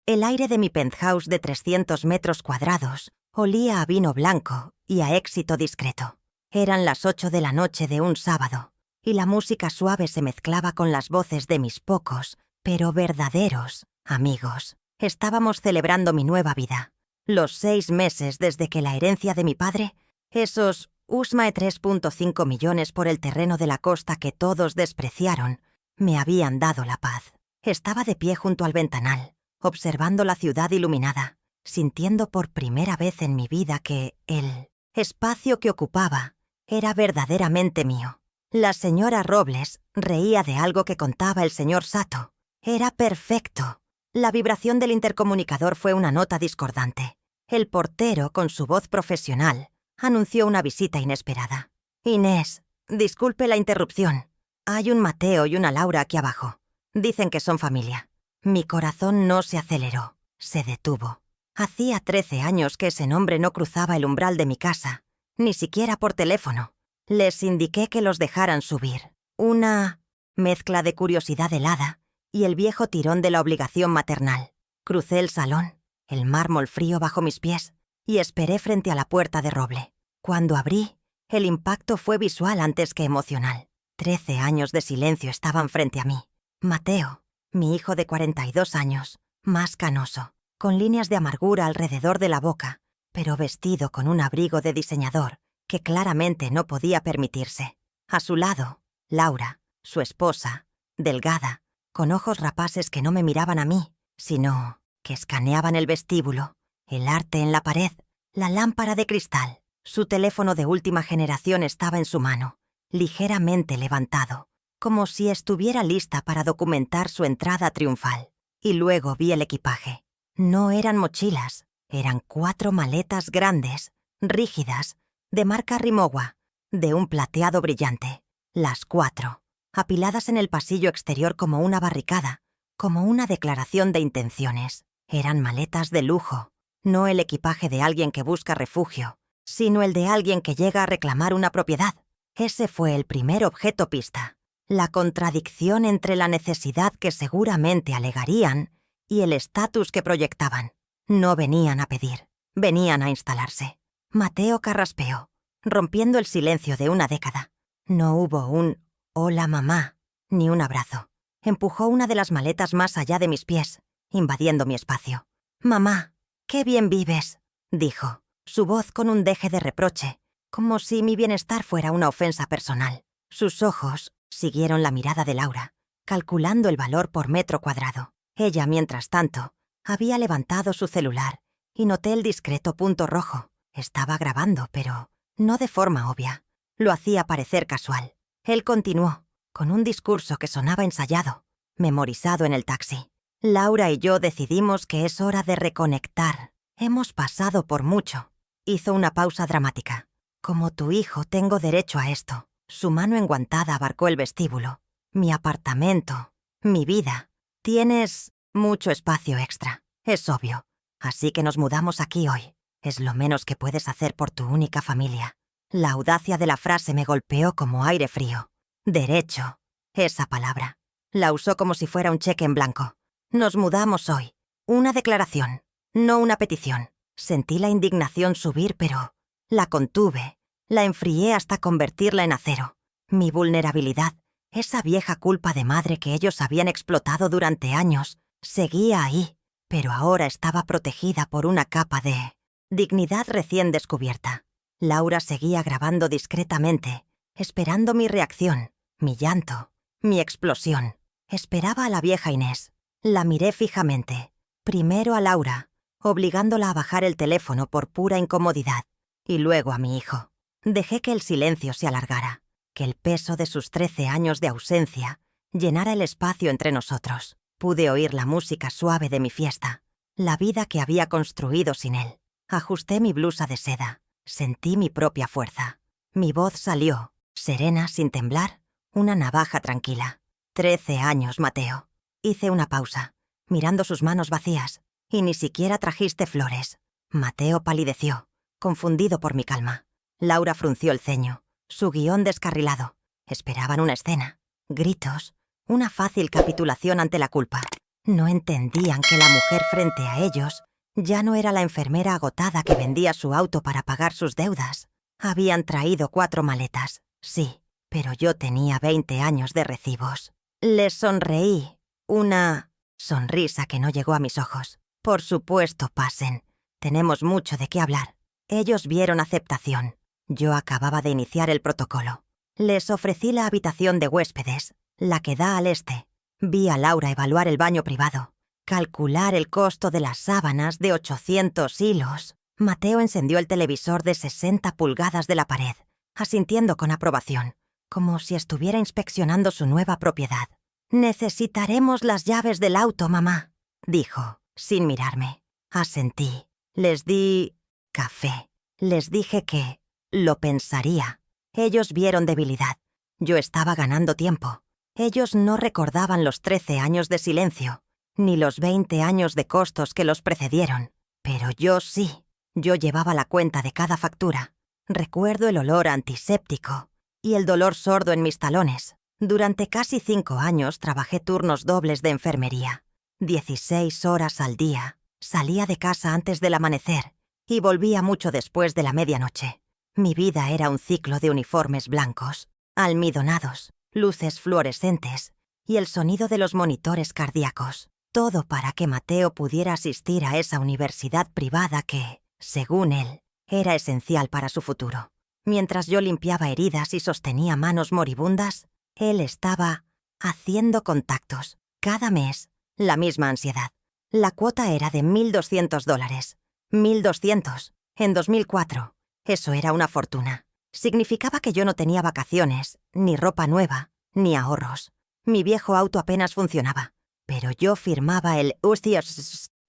El aire de mi penthouse de 300 metros cuadrados olía a vino blanco y a éxito discreto. Eran las 8 de la noche de un sábado, y la música suave se mezclaba con las voces de mis pocos, pero verdaderos, amigos. Estábamos celebrando mi nueva vida. Los 6 meses desde que la herencia de mi padre, esos USMAE 3.5 millones por el terreno de la costa que todos despreciaron, me habían dado la paz. Estaba de pie junto al ventanal, observando la ciudad iluminada, sintiendo por primera vez en mi vida que el espacio que ocupaba era verdaderamente mío. La señora Robles reía de algo que contaba el señor Sato. Era perfecto. La vibración del intercomunicador fue una nota discordante. El portero, con su voz profesional, anunció una visita inesperada. «Inés, disculpe la interrupción. Hay un Mateo y una Laura aquí abajo. Dicen que son familia». Mi corazón no se aceleró, se detuvo. Hacía 13 años que ese nombre no cruzaba el umbral de mi casa, ni siquiera por teléfono. Les indiqué que los dejaran subir. Una mezcla de curiosidad helada y el viejo tirón de la obligación maternal. Crucé el salón, el mármol frío bajo mis pies, y esperé frente a la puerta de roble. Cuando abrí, el impacto fue visual antes que emocional. 13 años de silencio estaban frente a mí. Mateo, mi hijo de 42 años, más canoso, con líneas de amargura alrededor de la boca, pero vestido con un abrigo de diseñador que claramente no podía permitirse. A su lado, Laura, su esposa, delgada, con ojos rapaces que no me miraban a mí, sino que escaneaban el vestíbulo, el arte en la pared, la lámpara de cristal. Su teléfono de última generación estaba en su mano, ligeramente levantado, como si estuviera lista para documentar su entrada triunfal. Y luego vi el equipaje. No eran mochilas, eran 4 maletas grandes, rígidas, de marca Rimowa, de un plateado brillante. Las 4, apiladas en el pasillo exterior como una barricada, como una declaración de intenciones. Eran maletas de lujo, no el equipaje de alguien que busca refugio, sino el de alguien que llega a reclamar una propiedad. Ese fue el primer objeto pista. La contradicción entre la necesidad que seguramente alegarían y el estatus que proyectaban. No venían a pedir, venían a instalarse. Mateo carraspeó, rompiendo el silencio de una década. No hubo un «hola mamá», ni un abrazo. Empujó una de las maletas más allá de mis pies, invadiendo mi espacio. «Mamá, qué bien vives», dijo, su voz con un deje de reproche, como si mi bienestar fuera una ofensa personal. Sus ojos siguieron la mirada de Laura, calculando el valor por metro cuadrado. Ella, mientras tanto, había levantado su celular y noté el discreto punto rojo. Estaba grabando, pero no de forma obvia. Lo hacía parecer casual. Él continuó, con un discurso que sonaba ensayado, memorizado en el taxi. Laura y yo decidimos que es hora de reconectar. Hemos pasado por mucho. Hizo una pausa dramática. Como tu hijo, tengo derecho a esto. Su mano enguantada abarcó el vestíbulo. Mi apartamento, mi vida. Tienes mucho espacio extra, es obvio. Así que nos mudamos aquí hoy. Es lo menos que puedes hacer por tu única familia. La audacia de la frase me golpeó como aire frío. Derecho. Esa palabra. La usó como si fuera un cheque en blanco. Nos mudamos hoy. Una declaración, no una petición. Sentí la indignación subir, pero la contuve. La enfrié hasta convertirla en acero. Mi vulnerabilidad, esa vieja culpa de madre que ellos habían explotado durante años, seguía ahí, pero ahora estaba protegida por una capa de dignidad recién descubierta. Laura seguía grabando discretamente, esperando mi reacción, mi llanto, mi explosión. Esperaba a la vieja Inés. La miré fijamente, primero a Laura, obligándola a bajar el teléfono por pura incomodidad, y luego a mi hijo. Dejé que el silencio se alargara, que el peso de sus 13 años de ausencia llenara el espacio entre nosotros. Pude oír la música suave de mi fiesta, la vida que había construido sin él. Ajusté mi blusa de seda, sentí mi propia fuerza. Mi voz salió, serena, sin temblar, una navaja tranquila. 13 años, Mateo. Hice una pausa, mirando sus manos vacías, y ni siquiera trajiste flores. Mateo palideció, confundido por mi calma. Laura frunció el ceño, su guión descarrilado. Esperaban una escena, gritos, una fácil capitulación ante la culpa. No entendían que la mujer frente a ellos ya no era la enfermera agotada que vendía su auto para pagar sus deudas. Habían traído 4 maletas, sí, pero yo tenía 20 años de recibos. Les sonreí, una sonrisa que no llegó a mis ojos. Por supuesto, pasen. Tenemos mucho de qué hablar. Ellos vieron aceptación. Yo acababa de iniciar el protocolo. Les ofrecí la habitación de huéspedes, la que da al este. Vi a Laura evaluar el baño privado, calcular el costo de las sábanas de 800 hilos. Mateo encendió el televisor de 60 pulgadas de la pared, asintiendo con aprobación, como si estuviera inspeccionando su nueva propiedad. «Necesitaremos las llaves del auto, mamá», dijo, sin mirarme. Asentí. Les di café. Les dije que lo pensaría. Ellos vieron debilidad. Yo estaba ganando tiempo. Ellos no recordaban los 13 años de silencio, ni los 20 años de costos que los precedieron. Pero yo sí. Yo llevaba la cuenta de cada factura. Recuerdo el olor antiséptico y el dolor sordo en mis talones. Durante casi 5 años trabajé turnos dobles de enfermería. 16 horas al día. Salía de casa antes del amanecer y volvía mucho después de la medianoche. Mi vida era un ciclo de uniformes blancos, almidonados, luces fluorescentes y el sonido de los monitores cardíacos. Todo para que Mateo pudiera asistir a esa universidad privada que, según él, era esencial para su futuro. Mientras yo limpiaba heridas y sostenía manos moribundas, él estaba haciendo contactos. Cada mes, la misma ansiedad. La cuota era de $1,200. 1,200. En 2004. Eso era una fortuna. Significaba que yo no tenía vacaciones, ni ropa nueva, ni ahorros. Mi viejo auto apenas funcionaba. Pero yo firmaba el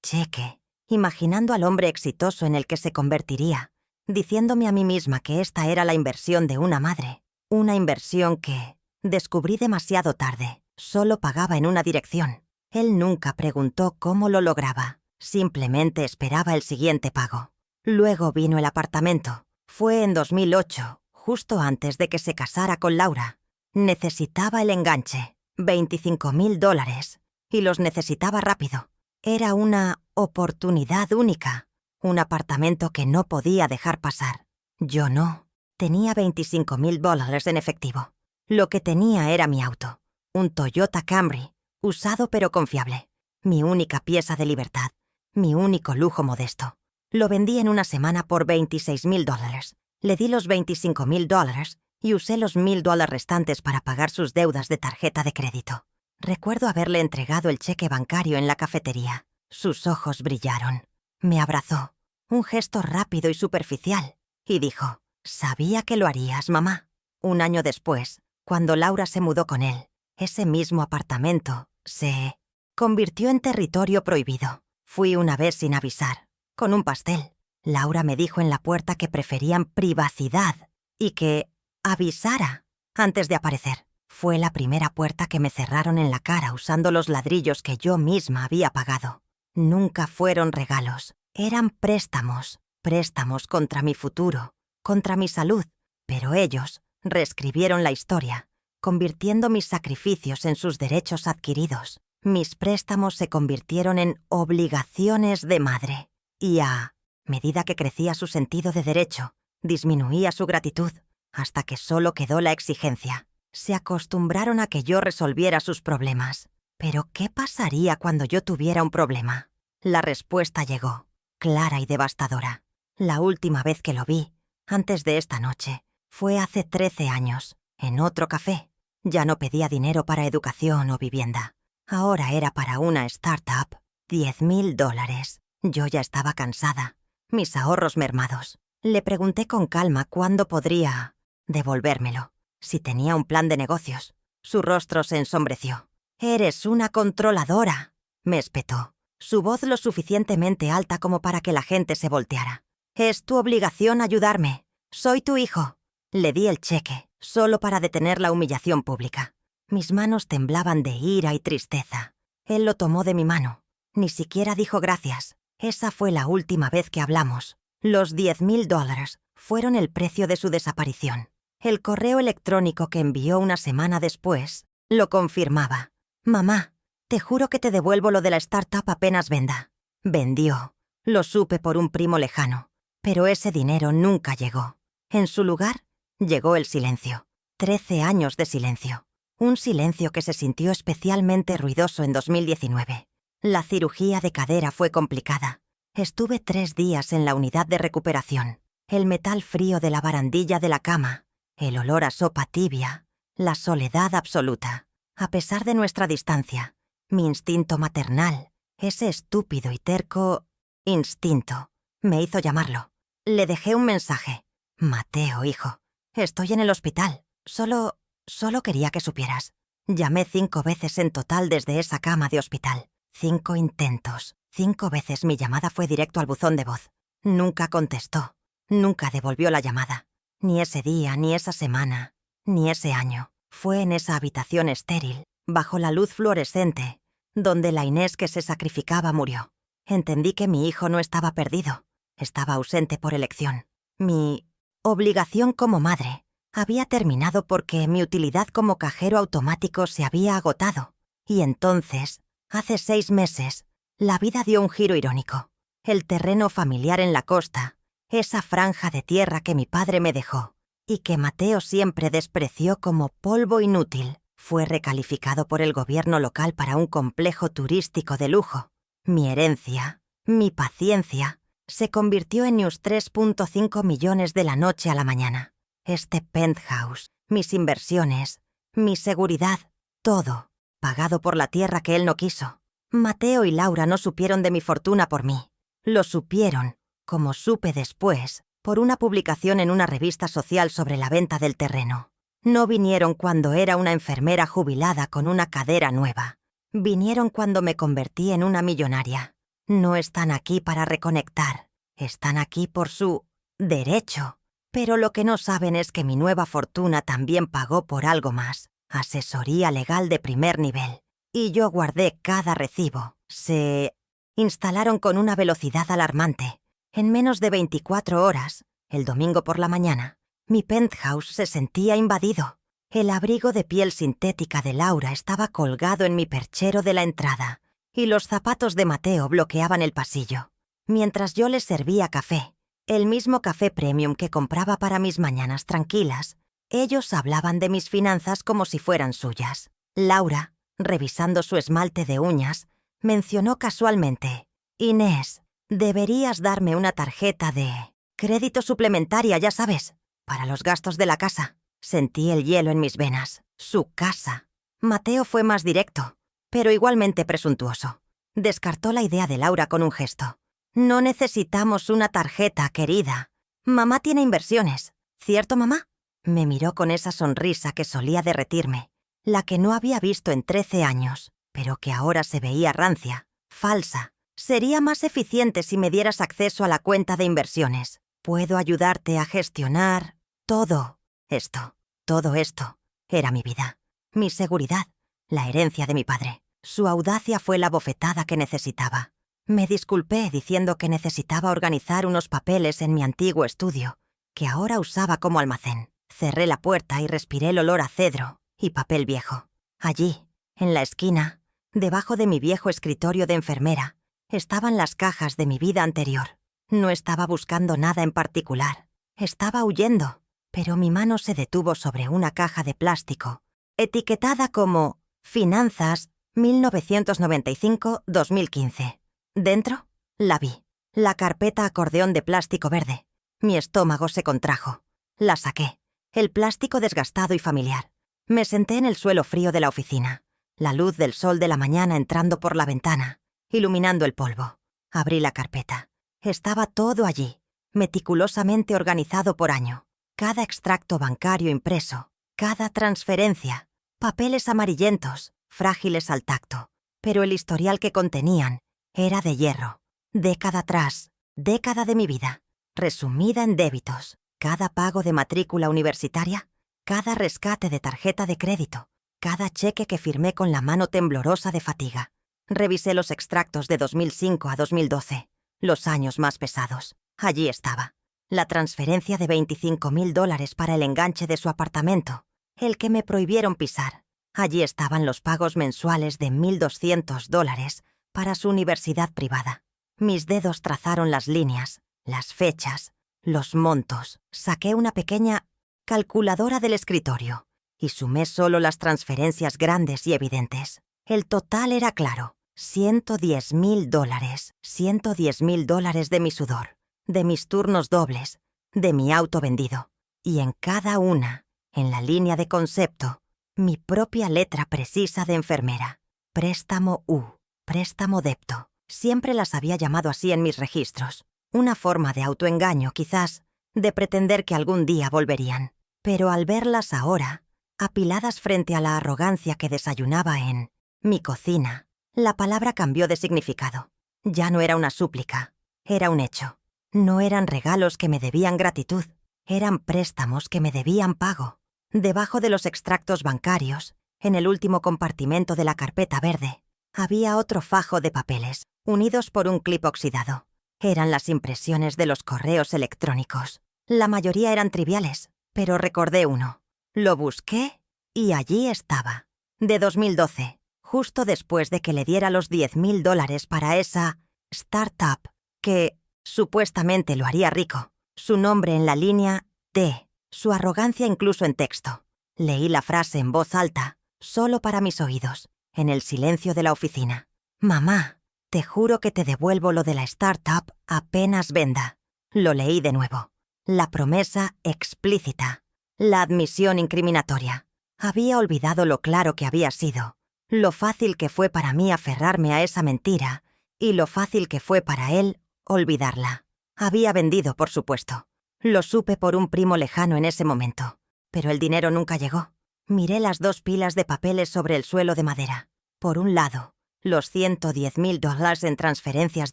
cheque, imaginando al hombre exitoso en el que se convertiría, diciéndome a mí misma que esta era la inversión de una madre. Una inversión que descubrí demasiado tarde. Solo pagaba en una dirección. Él nunca preguntó cómo lo lograba. Simplemente esperaba el siguiente pago. Luego vino el apartamento. Fue en 2008, justo antes de que se casara con Laura. Necesitaba el enganche, $25,000, y los necesitaba rápido. Era una oportunidad única, un apartamento que no podía dejar pasar. Yo no. Tenía $25,000 en efectivo. Lo que tenía era mi auto, un Toyota Camry, usado pero confiable. Mi única pieza de libertad, mi único lujo modesto. Lo vendí en una semana por $26,000. Le di los $25,000 y usé los $1,000 restantes para pagar sus deudas de tarjeta de crédito. Recuerdo haberle entregado el cheque bancario en la cafetería. Sus ojos brillaron. Me abrazó, un gesto rápido y superficial, y dijo, «Sabía que lo harías, mamá». Un año después, cuando Laura se mudó con él, ese mismo apartamento se convirtió en territorio prohibido. Fui una vez sin avisar, con un pastel. Laura me dijo en la puerta que preferían privacidad y que avisara antes de aparecer. Fue la primera puerta que me cerraron en la cara usando los ladrillos que yo misma había pagado. Nunca fueron regalos, eran préstamos. Préstamos contra mi futuro, contra mi salud. Pero ellos reescribieron la historia, convirtiendo mis sacrificios en sus derechos adquiridos. Mis préstamos se convirtieron en obligaciones de madre. Y a medida que crecía su sentido de derecho, disminuía su gratitud, hasta que solo quedó la exigencia. Se acostumbraron a que yo resolviera sus problemas. Pero ¿qué pasaría cuando yo tuviera un problema? La respuesta llegó, clara y devastadora. La última vez que lo vi, antes de esta noche, fue hace 13 años, en otro café. Ya no pedía dinero para educación o vivienda. Ahora era para una startup. $10,000. Yo ya estaba cansada, mis ahorros mermados. Le pregunté con calma cuándo podría devolvérmelo, si tenía un plan de negocios. Su rostro se ensombreció. «Eres una controladora», me espetó, su voz lo suficientemente alta como para que la gente se volteara. «Es tu obligación ayudarme. Soy tu hijo». Le di el cheque, solo para detener la humillación pública. Mis manos temblaban de ira y tristeza. Él lo tomó de mi mano. Ni siquiera dijo gracias. Esa fue la última vez que hablamos. Los $10,000 fueron el precio de su desaparición. El correo electrónico que envió una semana después lo confirmaba. «Mamá, Te juro que te devuelvo lo de la startup apenas venda. Vendió. Lo supe por un primo lejano. Pero ese dinero nunca llegó. En su lugar, llegó el silencio. 13 años de silencio. Un silencio que se sintió especialmente ruidoso en 2019. La cirugía de cadera fue complicada. Estuve 3 días en la unidad de recuperación. El metal frío de la barandilla de la cama, el olor a sopa tibia, la soledad absoluta. A pesar de nuestra distancia, mi instinto maternal, ese estúpido y terco instinto, me hizo llamarlo. Le dejé un mensaje. Mateo, hijo, estoy en el hospital. Solo quería que supieras. Llamé 5 veces en total desde esa cama de hospital. 5 intentos. 5 veces mi llamada fue directo al buzón de voz. Nunca contestó. Nunca devolvió la llamada. Ni ese día, ni esa semana, ni ese año. Fue en esa habitación estéril, bajo la luz fluorescente, donde la Inés que se sacrificaba murió. Entendí que mi hijo no estaba perdido. Estaba ausente por elección. Mi obligación como madre había terminado porque mi utilidad como cajero automático se había agotado. Y entonces, hace 6 meses, la vida dio un giro irónico. El terreno familiar en la costa, esa franja de tierra que mi padre me dejó y que Mateo siempre despreció como polvo inútil, fue recalificado por el gobierno local para un complejo turístico de lujo. Mi herencia, mi paciencia, se convirtió en unos 3.5 millones de la noche a la mañana. Este penthouse, mis inversiones, mi seguridad, todo, pagado por la tierra que él no quiso. Mateo y Laura no supieron de mi fortuna por mí. Lo supieron, como supe después, por una publicación en una revista social sobre la venta del terreno. No vinieron cuando era una enfermera jubilada con una cadera nueva. Vinieron cuando me convertí en una millonaria. No están aquí para reconectar. Están aquí por su derecho. Pero lo que no saben es que mi nueva fortuna también pagó por algo más. Asesoría legal de primer nivel. Y yo guardé cada recibo. Se instalaron con una velocidad alarmante. En menos de 24 horas, el domingo por la mañana, mi penthouse se sentía invadido. El abrigo de piel sintética de Laura estaba colgado en mi perchero de la entrada y los zapatos de Mateo bloqueaban el pasillo. Mientras yo les servía café, el mismo café premium que compraba para mis mañanas tranquilas, ellos hablaban de mis finanzas como si fueran suyas. Laura, revisando su esmalte de uñas, mencionó casualmente: «Inés, deberías darme una tarjeta de crédito suplementaria, ya sabes, para los gastos de la casa». Sentí el hielo en mis venas. Su casa. Mateo fue más directo, pero igualmente presuntuoso. Descartó la idea de Laura con un gesto. «No necesitamos una tarjeta, querida. Mamá tiene inversiones. ¿Cierto, mamá?» Me miró con esa sonrisa que solía derretirme, la que no había visto en 13 años, pero que ahora se veía rancia, falsa. «Sería más eficiente si me dieras acceso a la cuenta de inversiones. Puedo ayudarte a gestionar todo esto. Todo esto era mi vida, mi seguridad, la herencia de mi padre». Su audacia fue la bofetada que necesitaba. Me disculpé diciendo que necesitaba organizar unos papeles en mi antiguo estudio, que ahora usaba como almacén. Cerré la puerta y respiré el olor a cedro y papel viejo. Allí, en la esquina, debajo de mi viejo escritorio de enfermera, estaban las cajas de mi vida anterior. No estaba buscando nada en particular. Estaba huyendo, pero mi mano se detuvo sobre una caja de plástico, etiquetada como Finanzas 1995-2015. Dentro, la vi. La carpeta acordeón de plástico verde. Mi estómago se contrajo. La saqué. El plástico desgastado y familiar. Me senté en el suelo frío de la oficina. La luz del sol de la mañana entrando por la ventana, iluminando el polvo. Abrí la carpeta. Estaba todo allí, meticulosamente organizado por año. Cada extracto bancario impreso, cada transferencia, papeles amarillentos, frágiles al tacto. Pero el historial que contenían era de hierro. Década atrás, década de mi vida, resumida en débitos. Cada pago de matrícula universitaria, cada rescate de tarjeta de crédito, cada cheque que firmé con la mano temblorosa de fatiga. Revisé los extractos de 2005 a 2012, los años más pesados. Allí estaba. La transferencia de $25.000 para el enganche de su apartamento, el que me prohibieron pisar. Allí estaban los pagos mensuales de $1,200 para su universidad privada. Mis dedos trazaron las líneas, las fechas, los montos. Saqué una pequeña calculadora del escritorio y sumé solo las transferencias grandes y evidentes. El total era claro: $110,000. $110,000 de mi sudor, de mis turnos dobles, de mi auto vendido. Y en cada una, en la línea de concepto, mi propia letra precisa de enfermera. Préstamo U, préstamo depto. Siempre las había llamado así en mis registros. Una forma de autoengaño, quizás, de pretender que algún día volverían. Pero al verlas ahora, apiladas frente a la arrogancia que desayunaba en mi cocina, la palabra cambió de significado. Ya no era una súplica, era un hecho. No eran regalos que me debían gratitud, eran préstamos que me debían pago. Debajo de los extractos bancarios, en el último compartimento de la carpeta verde, había otro fajo de papeles, unidos por un clip oxidado. Eran las impresiones de los correos electrónicos. La mayoría eran triviales, pero recordé uno. Lo busqué y allí estaba. De 2012, justo después de que le diera los $10,000 para esa startup que supuestamente lo haría rico. Su nombre en la línea D, su arrogancia incluso en texto. Leí la frase en voz alta, solo para mis oídos, en el silencio de la oficina. Mamá, te juro que te devuelvo lo de la startup apenas venda. Lo leí de nuevo. La promesa explícita. La admisión incriminatoria. Había olvidado lo claro que había sido, lo fácil que fue para mí aferrarme a esa mentira y lo fácil que fue para él olvidarla. Había vendido, por supuesto. Lo supe por un primo lejano en ese momento, pero el dinero nunca llegó. Miré las 2 pilas de papeles sobre el suelo de madera. Por un lado, los $110,000 en transferencias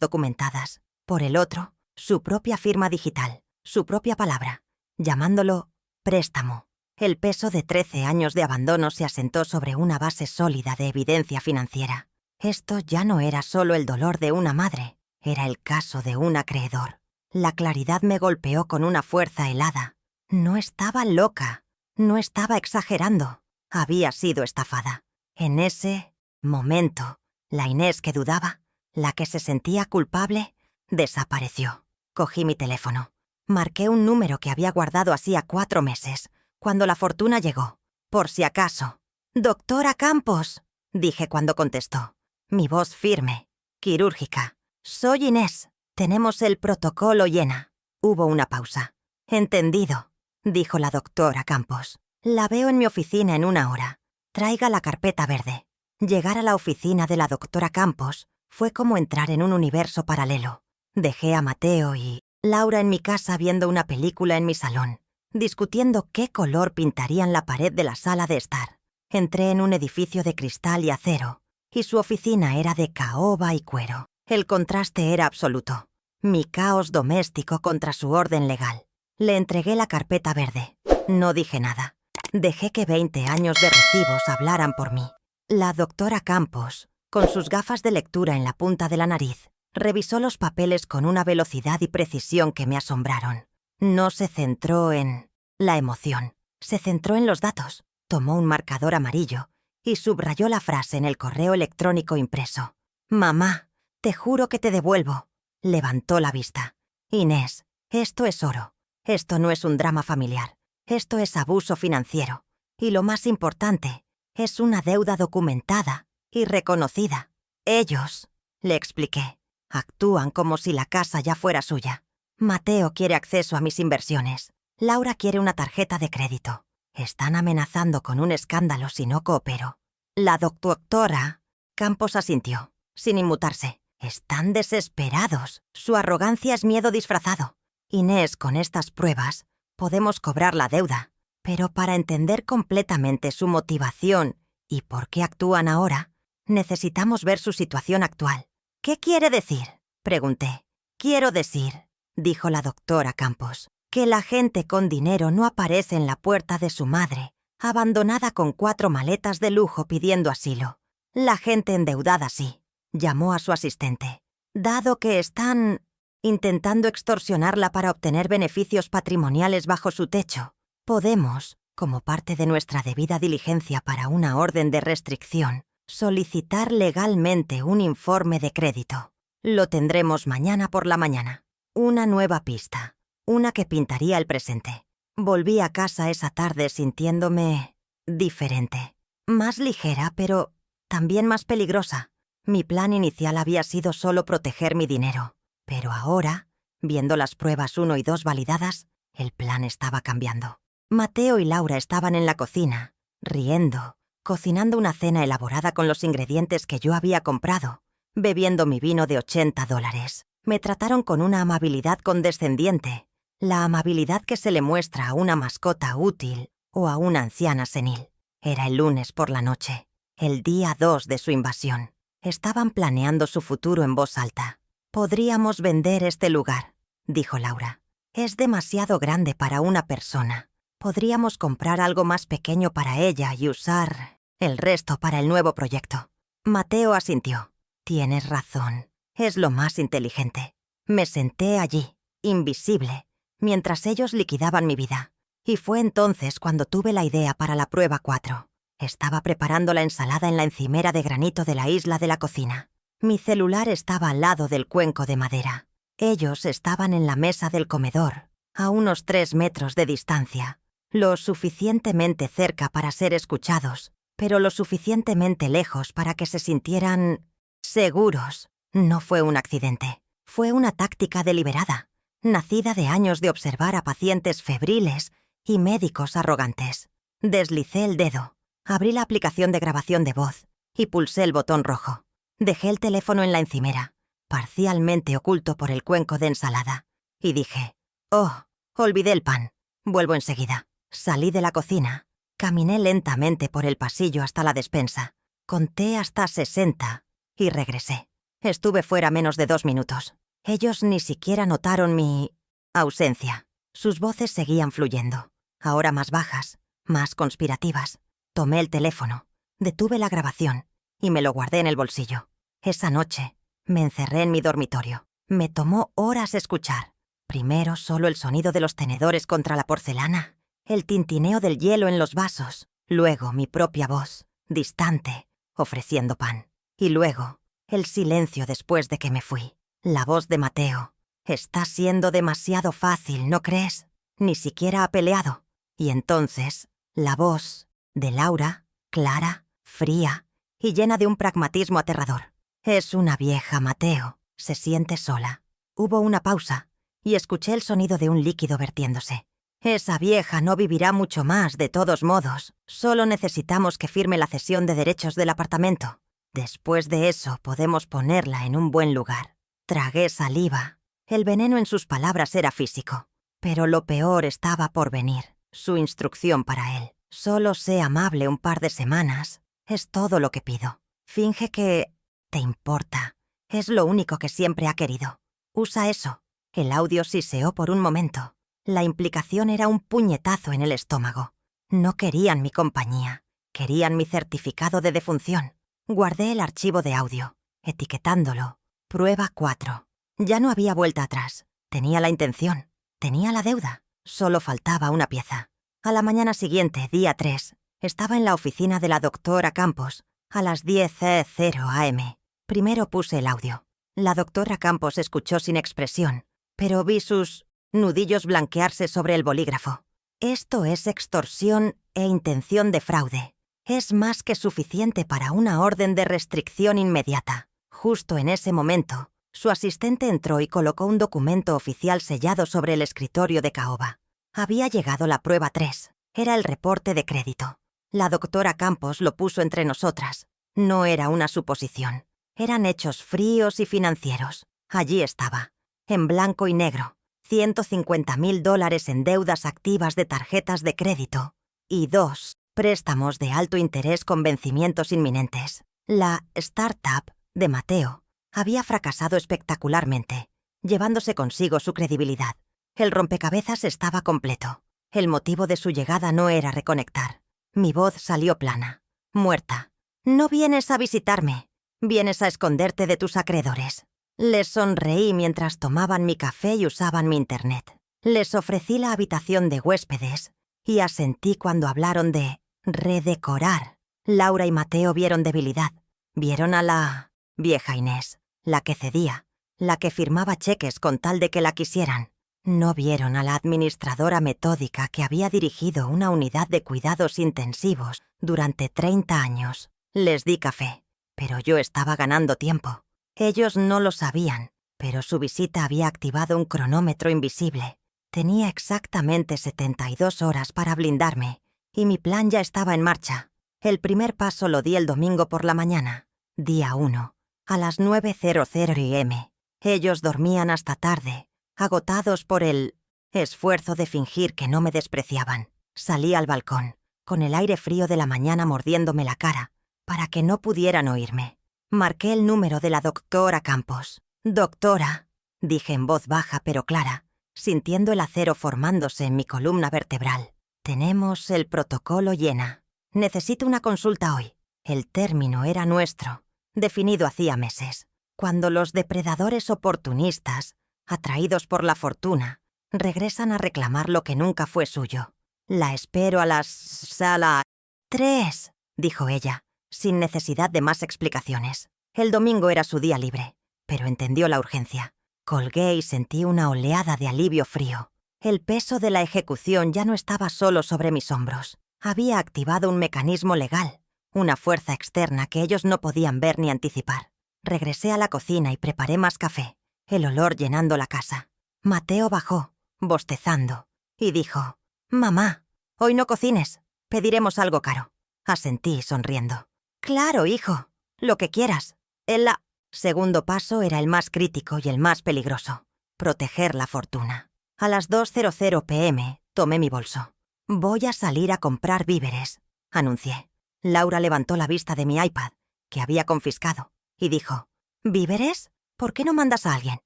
documentadas. Por el otro, su propia firma digital, su propia palabra, llamándolo préstamo. El peso de 13 años de abandono se asentó sobre una base sólida de evidencia financiera. Esto ya no era solo el dolor de una madre, era el caso de un acreedor. La claridad me golpeó con una fuerza helada. No estaba loca, no estaba exagerando. Había sido estafada. En ese momento, la Inés que dudaba, la que se sentía culpable, desapareció. Cogí mi teléfono. Marqué un número que había guardado hacía 4 meses, cuando la fortuna llegó. Por si acaso. «Doctora Campos», dije cuando contestó. Mi voz firme, quirúrgica. «Soy Inés. Tenemos el protocolo llena». Hubo una pausa. «Entendido», dijo la doctora Campos. «La veo en mi oficina en 1 hora. Traiga la carpeta verde». Llegar a la oficina de la doctora Campos fue como entrar en un universo paralelo. Dejé a Mateo y Laura en mi casa viendo una película en mi salón, discutiendo qué color pintarían la pared de la sala de estar. Entré en un edificio de cristal y acero, y su oficina era de caoba y cuero. El contraste era absoluto. Mi caos doméstico contra su orden legal. Le entregué la carpeta verde. No dije nada. Dejé que 20 años de recibos hablaran por mí. La doctora Campos, con sus gafas de lectura en la punta de la nariz, revisó los papeles con una velocidad y precisión que me asombraron. No se centró en la emoción, se centró en los datos. Tomó un marcador amarillo y subrayó la frase en el correo electrónico impreso. «Mamá, te juro que te devuelvo». Levantó la vista. «Inés, esto es oro. Esto no es un drama familiar. Esto es abuso financiero. Y lo más importante, es una deuda documentada y reconocida. Ellos», le expliqué, «actúan como si la casa ya fuera suya. Mateo quiere acceso a mis inversiones. Laura quiere una tarjeta de crédito. Están amenazando con un escándalo si no coopero». La doctora Campos asintió, sin inmutarse. «Están desesperados. Su arrogancia es miedo disfrazado. Inés, con estas pruebas, podemos cobrar la deuda. Pero para entender completamente su motivación y por qué actúan ahora, necesitamos ver su situación actual». «¿Qué quiere decir?», pregunté. «Quiero decir», dijo la doctora Campos, «que la gente con dinero no aparece en la puerta de su madre, abandonada con 4 maletas de lujo pidiendo asilo. La gente endeudada sí», llamó a su asistente. «Dado que están intentando extorsionarla para obtener beneficios patrimoniales bajo su techo, podemos, como parte de nuestra debida diligencia para una orden de restricción, solicitar legalmente un informe de crédito. Lo tendremos mañana por la mañana. Una nueva pista, una que pintaría el presente. Volví a casa esa tarde sintiéndome diferente, más ligera, pero también más peligrosa. Mi plan inicial había sido solo proteger mi dinero, pero ahora, viendo las pruebas 1 y 2 validadas, el plan estaba cambiando. Mateo y Laura estaban en la cocina, riendo, cocinando una cena elaborada con los ingredientes que yo había comprado, bebiendo mi vino de $80. Me trataron con una amabilidad condescendiente, la amabilidad que se le muestra a una mascota útil o a una anciana senil. Era el lunes por la noche, el día 2 de su invasión. Estaban planeando su futuro en voz alta. «Podríamos vender este lugar», dijo Laura. «Es demasiado grande para una persona. Podríamos comprar algo más pequeño para ella y usar el resto para el nuevo proyecto». Mateo asintió. «Tienes razón. Es lo más inteligente». Me senté allí, invisible, mientras ellos liquidaban mi vida. Y fue entonces cuando tuve la idea para la prueba 4. Estaba preparando la ensalada en la encimera de granito de la isla de la cocina. Mi celular estaba al lado del cuenco de madera. Ellos estaban en la mesa del comedor, a unos 3 metros de distancia, lo suficientemente cerca para ser escuchados, pero lo suficientemente lejos para que se sintieran seguros. No fue un accidente. Fue una táctica deliberada, nacida de años de observar a pacientes febriles y médicos arrogantes. Deslicé el dedo, abrí la aplicación de grabación de voz y pulsé el botón rojo. Dejé el teléfono en la encimera, parcialmente oculto por el cuenco de ensalada, y dije: «Oh, olvidé el pan. Vuelvo enseguida». Salí de la cocina, caminé lentamente por el pasillo hasta la despensa, conté hasta 60 y regresé. Estuve fuera menos de 2 minutos. Ellos ni siquiera notaron mi ausencia. Sus voces seguían fluyendo, ahora más bajas, más conspirativas. Tomé el teléfono, detuve la grabación y me lo guardé en el bolsillo. Esa noche me encerré en mi dormitorio. Me tomó horas escuchar. Primero solo el sonido de los tenedores contra la porcelana, el tintineo del hielo en los vasos, luego mi propia voz, distante, ofreciendo pan. Y luego el silencio después de que me fui. La voz de Mateo. «Está siendo demasiado fácil, ¿no crees? Ni siquiera ha peleado». Y entonces, la voz de Laura, clara, fría y llena de un pragmatismo aterrador. «Es una vieja, Mateo. Se siente sola». Hubo una pausa y escuché el sonido de un líquido vertiéndose. «Esa vieja no vivirá mucho más, de todos modos. Solo necesitamos que firme la cesión de derechos del apartamento. Después de eso podemos ponerla en un buen lugar». Tragué saliva. El veneno en sus palabras era físico, pero lo peor estaba por venir. Su instrucción para él. «Solo sé amable un par de semanas. Es todo lo que pido. Finge que te importa. Es lo único que siempre ha querido. Usa eso». El audio siseó por un momento. La implicación era un puñetazo en el estómago. No querían mi compañía. Querían mi certificado de defunción. Guardé el archivo de audio, etiquetándolo Prueba 4. Ya no había vuelta atrás. Tenía la intención. Tenía la deuda. Solo faltaba una pieza. A la mañana siguiente, día 3, estaba en la oficina de la doctora Campos, a las 10:00 am. Primero puse el audio. La doctora Campos escuchó sin expresión, pero vi sus nudillos blanquearse sobre el bolígrafo. «Esto es extorsión e intención de fraude. Es más que suficiente para una orden de restricción inmediata». Justo en ese momento, su asistente entró y colocó un documento oficial sellado sobre el escritorio de Caoba. Había llegado la prueba 3. Era el reporte de crédito. La doctora Campos lo puso entre nosotras. No era una suposición. Eran hechos fríos y financieros. Allí estaba, en blanco y negro, $150,000 en deudas activas de tarjetas de crédito y 2 préstamos de alto interés con vencimientos inminentes. La startup de Mateo había fracasado espectacularmente, llevándose consigo su credibilidad. El rompecabezas estaba completo. El motivo de su llegada no era reconectar. Mi voz salió plana, muerta. «No vienes a visitarme, vienes a esconderte de tus acreedores». Les sonreí mientras tomaban mi café y usaban mi internet. Les ofrecí la habitación de huéspedes y asentí cuando hablaron de redecorar. Laura y Mateo vieron debilidad. Vieron a la vieja Inés, la que cedía, la que firmaba cheques con tal de que la quisieran. No vieron a la administradora metódica que había dirigido una unidad de cuidados intensivos durante 30 años. Les di café, pero yo estaba ganando tiempo. Ellos no lo sabían, pero su visita había activado un cronómetro invisible. Tenía exactamente 72 horas para blindarme, y mi plan ya estaba en marcha. El primer paso lo di el domingo por la mañana, día 1, a las 9:00 am. Ellos dormían hasta tarde, agotados por el esfuerzo de fingir que no me despreciaban. Salí al balcón, con el aire frío de la mañana mordiéndome la cara, para que no pudieran oírme. Marqué el número de la doctora Campos. «Doctora», dije en voz baja pero clara, sintiendo el acero formándose en mi columna vertebral. «Tenemos el protocolo llena. Necesito una consulta hoy». El término era nuestro, definido hacía meses, cuando los depredadores oportunistas, atraídos por la fortuna, regresan a reclamar lo que nunca fue suyo. «La espero a las sala 3», dijo ella, sin necesidad de más explicaciones. El domingo era su día libre, pero entendió la urgencia. Colgué y sentí una oleada de alivio frío. El peso de la ejecución ya no estaba solo sobre mis hombros. Había activado un mecanismo legal, una fuerza externa que ellos no podían ver ni anticipar. Regresé a la cocina y preparé más café, el olor llenando la casa. Mateo bajó, bostezando, y dijo: «Mamá, hoy no cocines, pediremos algo caro». Asentí sonriendo. «Claro, hijo, lo que quieras». El segundo paso era el más crítico y el más peligroso: proteger la fortuna. A las 2:00 p.m. tomé mi bolso. «Voy a salir a comprar víveres», anuncié. Laura levantó la vista de mi iPad, que había confiscado, y dijo: «¿Víveres? ¿Por qué no mandas a alguien?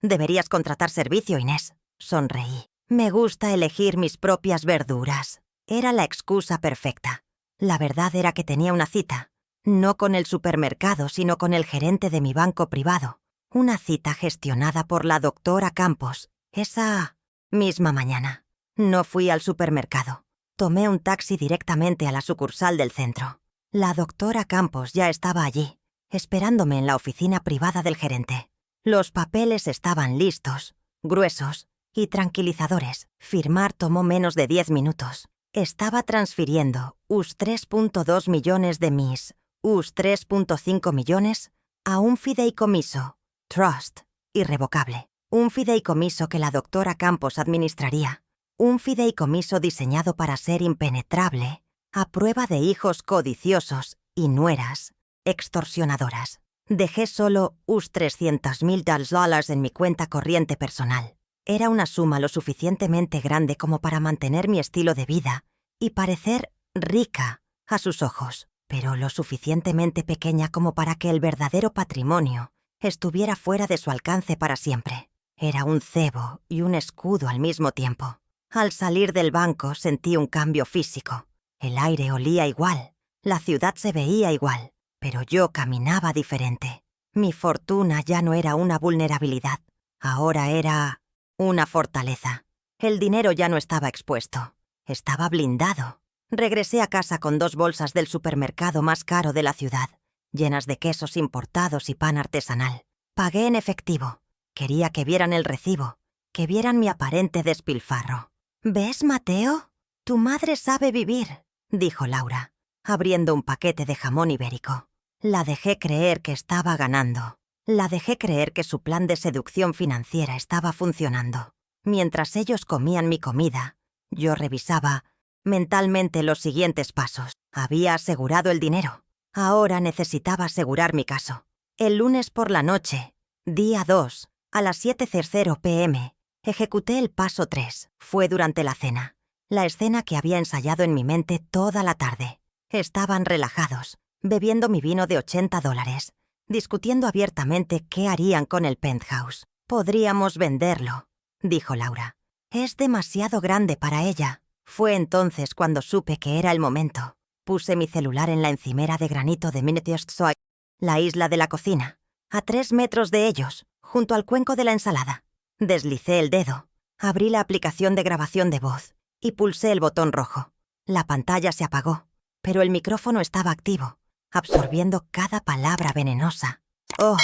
Deberías contratar servicio, Inés». Sonreí. «Me gusta elegir mis propias verduras». Era la excusa perfecta. La verdad era que tenía una cita, no con el supermercado, sino con el gerente de mi banco privado. Una cita gestionada por la doctora Campos, esa misma mañana. No fui al supermercado. Tomé un taxi directamente a la sucursal del centro. La doctora Campos ya estaba allí, esperándome en la oficina privada del gerente. Los papeles estaban listos, gruesos y tranquilizadores. Firmar tomó menos de 10 minutos. Estaba transfiriendo US 3.2 millones de mis US 3.5 millones a un fideicomiso, trust, irrevocable. Un fideicomiso que la doctora Campos administraría. Un fideicomiso diseñado para ser impenetrable, a prueba de hijos codiciosos y nueras extorsionadoras. Dejé solo US $300,000 en mi cuenta corriente personal. Era una suma lo suficientemente grande como para mantener mi estilo de vida y parecer rica a sus ojos, pero lo suficientemente pequeña como para que el verdadero patrimonio estuviera fuera de su alcance para siempre. Era un cebo y un escudo al mismo tiempo. Al salir del banco sentí un cambio físico. El aire olía igual, la ciudad se veía igual, pero yo caminaba diferente. Mi fortuna ya no era una vulnerabilidad, ahora era una fortaleza. El dinero ya no estaba expuesto, estaba blindado. Regresé a casa con 2 bolsas del supermercado más caro de la ciudad, llenas de quesos importados y pan artesanal. Pagué en efectivo. Quería que vieran el recibo, que vieran mi aparente despilfarro. «¿Ves, Mateo? Tu madre sabe vivir», dijo Laura, abriendo un paquete de jamón ibérico. La dejé creer que estaba ganando. La dejé creer que su plan de seducción financiera estaba funcionando. Mientras ellos comían mi comida, yo revisaba mentalmente los siguientes pasos. Había asegurado el dinero. Ahora necesitaba asegurar mi caso. El lunes por la noche, día 2, a las 7:00 p.m., ejecuté el paso 3. Fue durante la cena. La escena que había ensayado en mi mente toda la tarde. Estaban relajados, bebiendo mi vino de $80, discutiendo abiertamente qué harían con el penthouse. «Podríamos venderlo», dijo Laura. «Es demasiado grande para ella». Fue entonces cuando supe que era el momento. Puse mi celular en la encimera de granito de Minetjostoy, la isla de la cocina, a 3 metros de ellos, junto al cuenco de la ensalada. Deslicé el dedo, abrí la aplicación de grabación de voz y pulsé el botón rojo. La pantalla se apagó, pero el micrófono estaba activo, absorbiendo cada palabra venenosa. «Oh,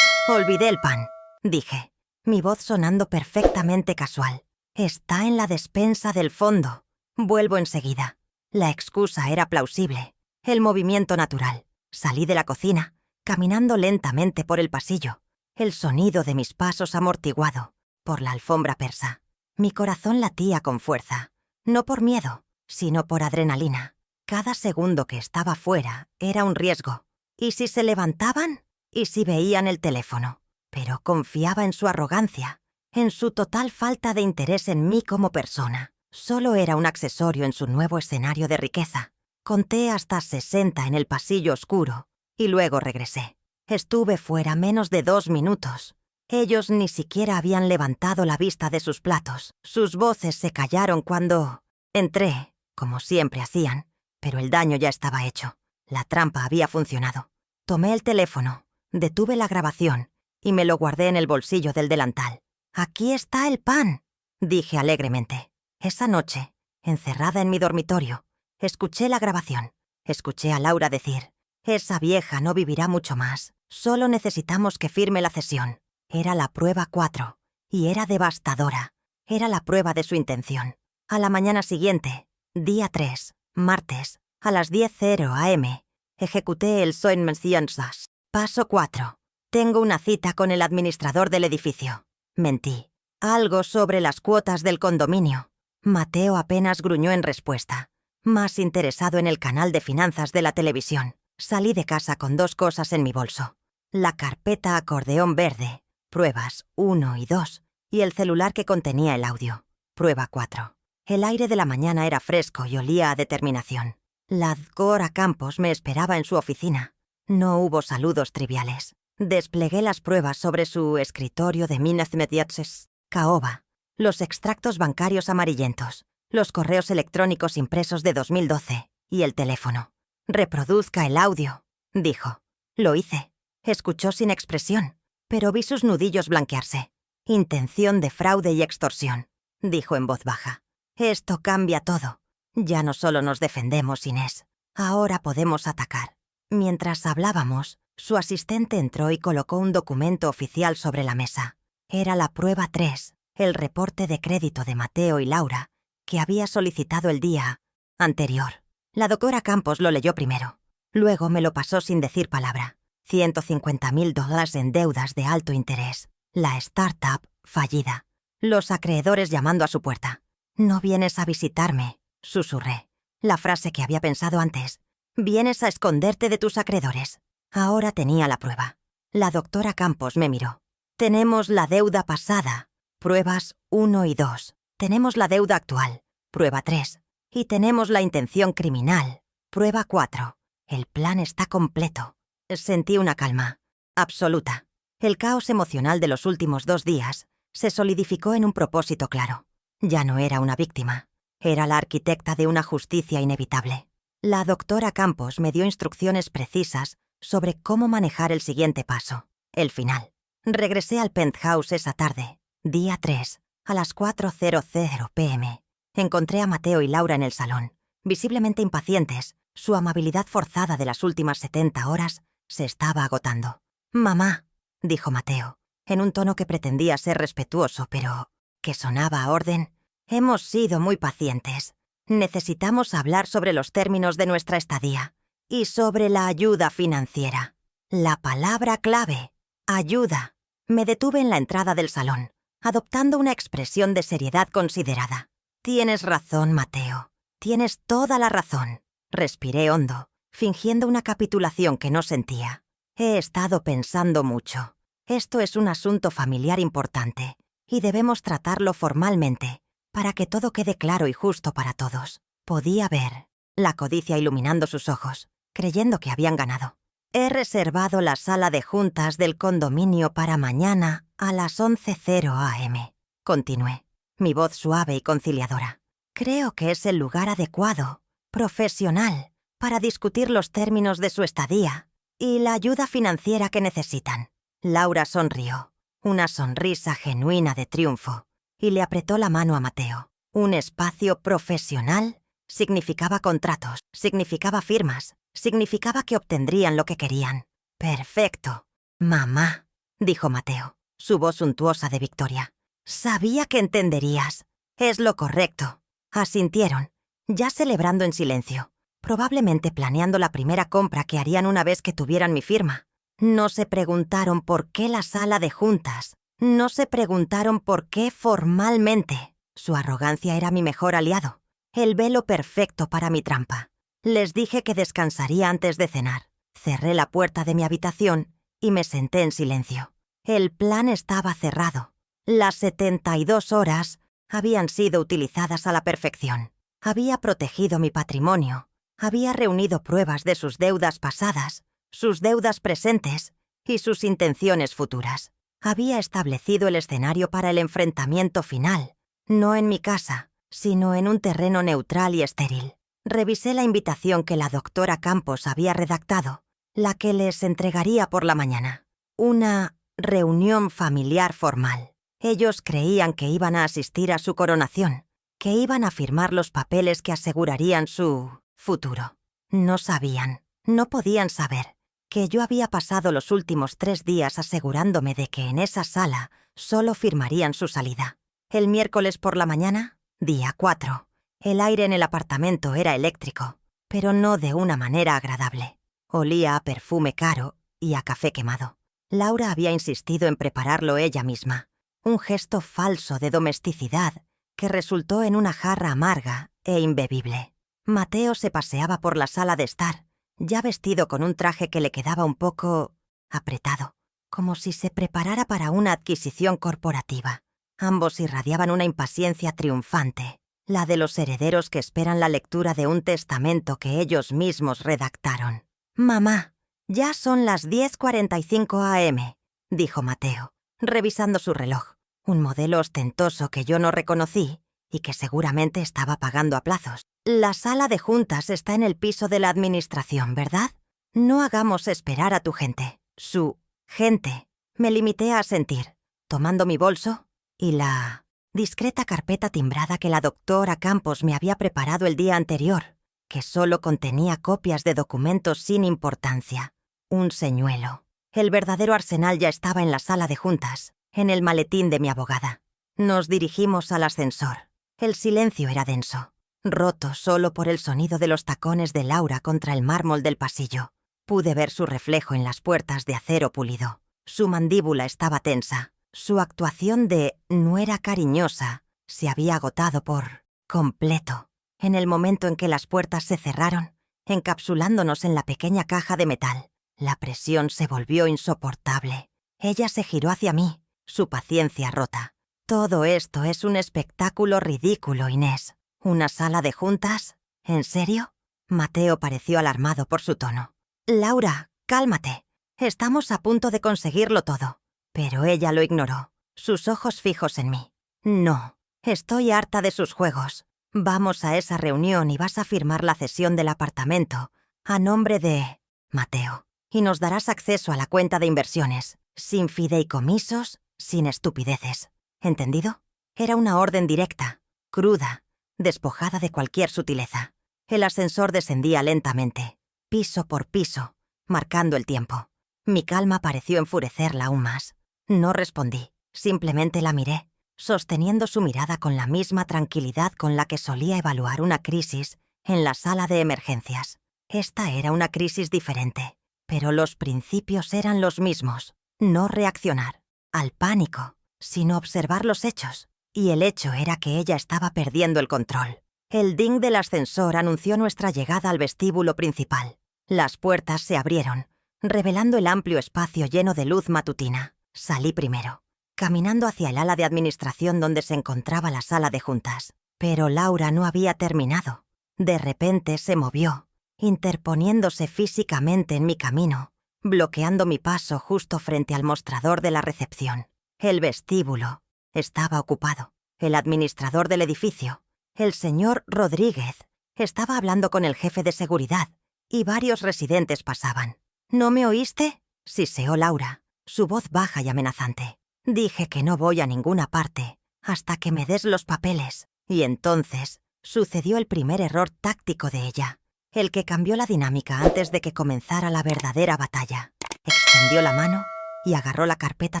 olvidé el pan», dije, mi voz sonando perfectamente casual. «Está en la despensa del fondo. Vuelvo enseguida». La excusa era plausible, el movimiento natural. Salí de la cocina, caminando lentamente por el pasillo, el sonido de mis pasos amortiguado por la alfombra persa. Mi corazón latía con fuerza, no por miedo, sino por adrenalina. Cada segundo que estaba fuera era un riesgo. ¿Y si se levantaban? ¿Y si veían el teléfono? Pero confiaba en su arrogancia, en su total falta de interés en mí como persona. Solo era un accesorio en su nuevo escenario de riqueza. Conté hasta 60 en el pasillo oscuro y luego regresé. Estuve fuera menos de 2 minutos. Ellos ni siquiera habían levantado la vista de sus platos. Sus voces se callaron cuando entré, como siempre hacían, pero el daño ya estaba hecho. La trampa había funcionado. Tomé el teléfono, detuve la grabación y me lo guardé en el bolsillo del delantal. «Aquí está el pan», dije alegremente. Esa noche, encerrada en mi dormitorio, escuché la grabación. Escuché a Laura decir: «Esa vieja no vivirá mucho más. Solo necesitamos que firme la cesión». Era la prueba 4, y era devastadora. Era la prueba de su intención. A la mañana siguiente, día 3, martes, a las 10:00 am, ejecuté el Soinmensiansas. Paso 4. Tengo una cita con el administrador del edificio. Mentí. Algo sobre las cuotas del condominio. Mateo apenas gruñó en respuesta, más interesado en el canal de finanzas de la televisión. Salí de casa con 2 cosas en mi bolso: la carpeta acordeón verde, pruebas 1 y 2, y el celular que contenía el audio, prueba 4. El aire de la mañana era fresco y olía a determinación. La Dgora Campos me esperaba en su oficina. No hubo saludos triviales. Desplegué las pruebas sobre su escritorio de Minas Mediatses, caoba, los extractos bancarios amarillentos, los correos electrónicos impresos de 2012 y el teléfono. «Reproduzca el audio», dijo. Lo hice. Escuchó sin expresión, pero vi sus nudillos blanquearse. «Intención de fraude y extorsión», dijo en voz baja. «Esto cambia todo. Ya no solo nos defendemos, Inés. Ahora podemos atacar». Mientras hablábamos, su asistente entró y colocó un documento oficial sobre la mesa. Era la prueba 3, el reporte de crédito de Mateo y Laura, que había solicitado el día anterior. La doctora Campos lo leyó primero. Luego me lo pasó sin decir palabra. $150.000 en deudas de alto interés. La startup fallida. Los acreedores llamando a su puerta. «No vienes a visitarme», susurré. La frase que había pensado antes. «Vienes a esconderte de tus acreedores». Ahora tenía la prueba. La doctora Campos me miró. «Tenemos la deuda pasada, pruebas 1 y 2. Tenemos la deuda actual, prueba 3. Y tenemos la intención criminal, prueba 4. El plan está completo». Sentí una calma absoluta. El caos emocional de los últimos 2 días se solidificó en un propósito claro. Ya no era una víctima. Era la arquitecta de una justicia inevitable. La doctora Campos me dio instrucciones precisas sobre cómo manejar el siguiente paso, el final. Regresé al penthouse esa tarde, día 3, a las 4:00 p.m. Encontré a Mateo y Laura en el salón, visiblemente impacientes. Su amabilidad forzada de las últimas 70 horas se estaba agotando. «Mamá», dijo Mateo, en un tono que pretendía ser respetuoso, pero que sonaba a orden. «Hemos sido muy pacientes. Necesitamos hablar sobre los términos de nuestra estadía y sobre la ayuda financiera». La palabra clave, ayuda. Me detuve en la entrada del salón, adoptando una expresión de seriedad considerada. «Tienes razón, Mateo. Tienes toda la razón». Respiré hondo, fingiendo una capitulación que no sentía. «He estado pensando mucho. Esto es un asunto familiar importante y debemos tratarlo formalmente para que todo quede claro y justo para todos». Podía ver la codicia iluminando sus ojos, creyendo que habían ganado. «He reservado la sala de juntas del condominio para mañana a las 11:00 am», continué, mi voz suave y conciliadora. «Creo que es el lugar adecuado, profesional, para discutir los términos de su estadía y la ayuda financiera que necesitan». Laura sonrió, una sonrisa genuina de triunfo, y le apretó la mano a Mateo. Un espacio profesional significaba contratos, significaba firmas, significaba que obtendrían lo que querían. «Perfecto. Mamá», dijo Mateo, su voz suntuosa de victoria. «Sabía que entenderías. Es lo correcto». Asintieron, ya celebrando en silencio, probablemente planeando la primera compra que harían una vez que tuvieran mi firma. No se preguntaron por qué la sala de juntas. No se preguntaron por qué formalmente. Su arrogancia era mi mejor aliado, el velo perfecto para mi trampa. Les dije que descansaría antes de cenar. Cerré la puerta de mi habitación y me senté en silencio. El plan estaba cerrado. Las 72 horas habían sido utilizadas a la perfección. Había protegido mi patrimonio. Había reunido pruebas de sus deudas pasadas, sus deudas presentes y sus intenciones futuras. Había establecido el escenario para el enfrentamiento final, no en mi casa, sino en un terreno neutral y estéril. Revisé la invitación que la doctora Campos había redactado, la que les entregaría por la mañana. Una reunión familiar formal. Ellos creían que iban a asistir a su coronación, que iban a firmar los papeles que asegurarían su futuro. No sabían, no podían saber, que yo había pasado los últimos 3 días asegurándome de que en esa sala solo firmarían su salida. El miércoles por la mañana, día 4, el aire en el apartamento era eléctrico, pero no de una manera agradable. Olía a perfume caro y a café quemado. Laura había insistido en prepararlo ella misma, un gesto falso de domesticidad que resultó en una jarra amarga e imbebible. Mateo se paseaba por la sala de estar, ya vestido con un traje que le quedaba un poco apretado, como si se preparara para una adquisición corporativa. Ambos irradiaban una impaciencia triunfante, la de los herederos que esperan la lectura de un testamento que ellos mismos redactaron. «Mamá, ya son las 10:45 a.m», dijo Mateo, revisando su reloj, un modelo ostentoso que yo no reconocí y que seguramente estaba pagando a plazos. «La sala de juntas está en el piso de la administración, ¿verdad? No hagamos esperar a tu gente». Su gente. Me limité a asentir, tomando mi bolso y la discreta carpeta timbrada que la doctora Campos me había preparado el día anterior, que solo contenía copias de documentos sin importancia. Un señuelo. El verdadero arsenal ya estaba en la sala de juntas, en el maletín de mi abogada. Nos dirigimos al ascensor. El silencio era denso, roto solo por el sonido de los tacones de Laura contra el mármol del pasillo. Pude ver su reflejo en las puertas de acero pulido. Su mandíbula estaba tensa. Su actuación de nuera cariñosa se había agotado por completo. En el momento en que las puertas se cerraron, encapsulándonos en la pequeña caja de metal, la presión se volvió insoportable. Ella se giró hacia mí, su paciencia rota. «Todo esto es un espectáculo ridículo, Inés. ¿Una sala de juntas? ¿En serio?» Mateo pareció alarmado por su tono. «Laura, cálmate. Estamos a punto de conseguirlo todo». Pero ella lo ignoró, sus ojos fijos en mí. «No, estoy harta de sus juegos. Vamos a esa reunión y vas a firmar la cesión del apartamento a nombre de Mateo. Y nos darás acceso a la cuenta de inversiones, sin fideicomisos, sin estupideces. ¿Entendido?» Era una orden directa, cruda, despojada de cualquier sutileza. El ascensor descendía lentamente, piso por piso, marcando el tiempo. Mi calma pareció enfurecerla aún más. No respondí, simplemente la miré, sosteniendo su mirada con la misma tranquilidad con la que solía evaluar una crisis en la sala de emergencias. Esta era una crisis diferente, pero los principios eran los mismos. No reaccionar al pánico, sino observar los hechos. Y el hecho era que ella estaba perdiendo el control. El ding del ascensor anunció nuestra llegada al vestíbulo principal. Las puertas se abrieron, revelando el amplio espacio lleno de luz matutina. Salí primero, caminando hacia el ala de administración donde se encontraba la sala de juntas. Pero Laura no había terminado. De repente se movió, interponiéndose físicamente en mi camino, bloqueando mi paso justo frente al mostrador de la recepción. El vestíbulo estaba ocupado. El administrador del edificio, el señor Rodríguez, estaba hablando con el jefe de seguridad y varios residentes pasaban. «¿No me oíste?», siseó Laura, su voz baja y amenazante. «Dije que no voy a ninguna parte hasta que me des los papeles». Y entonces sucedió el primer error táctico de ella, el que cambió la dinámica antes de que comenzara la verdadera batalla. Extendió la mano y agarró la carpeta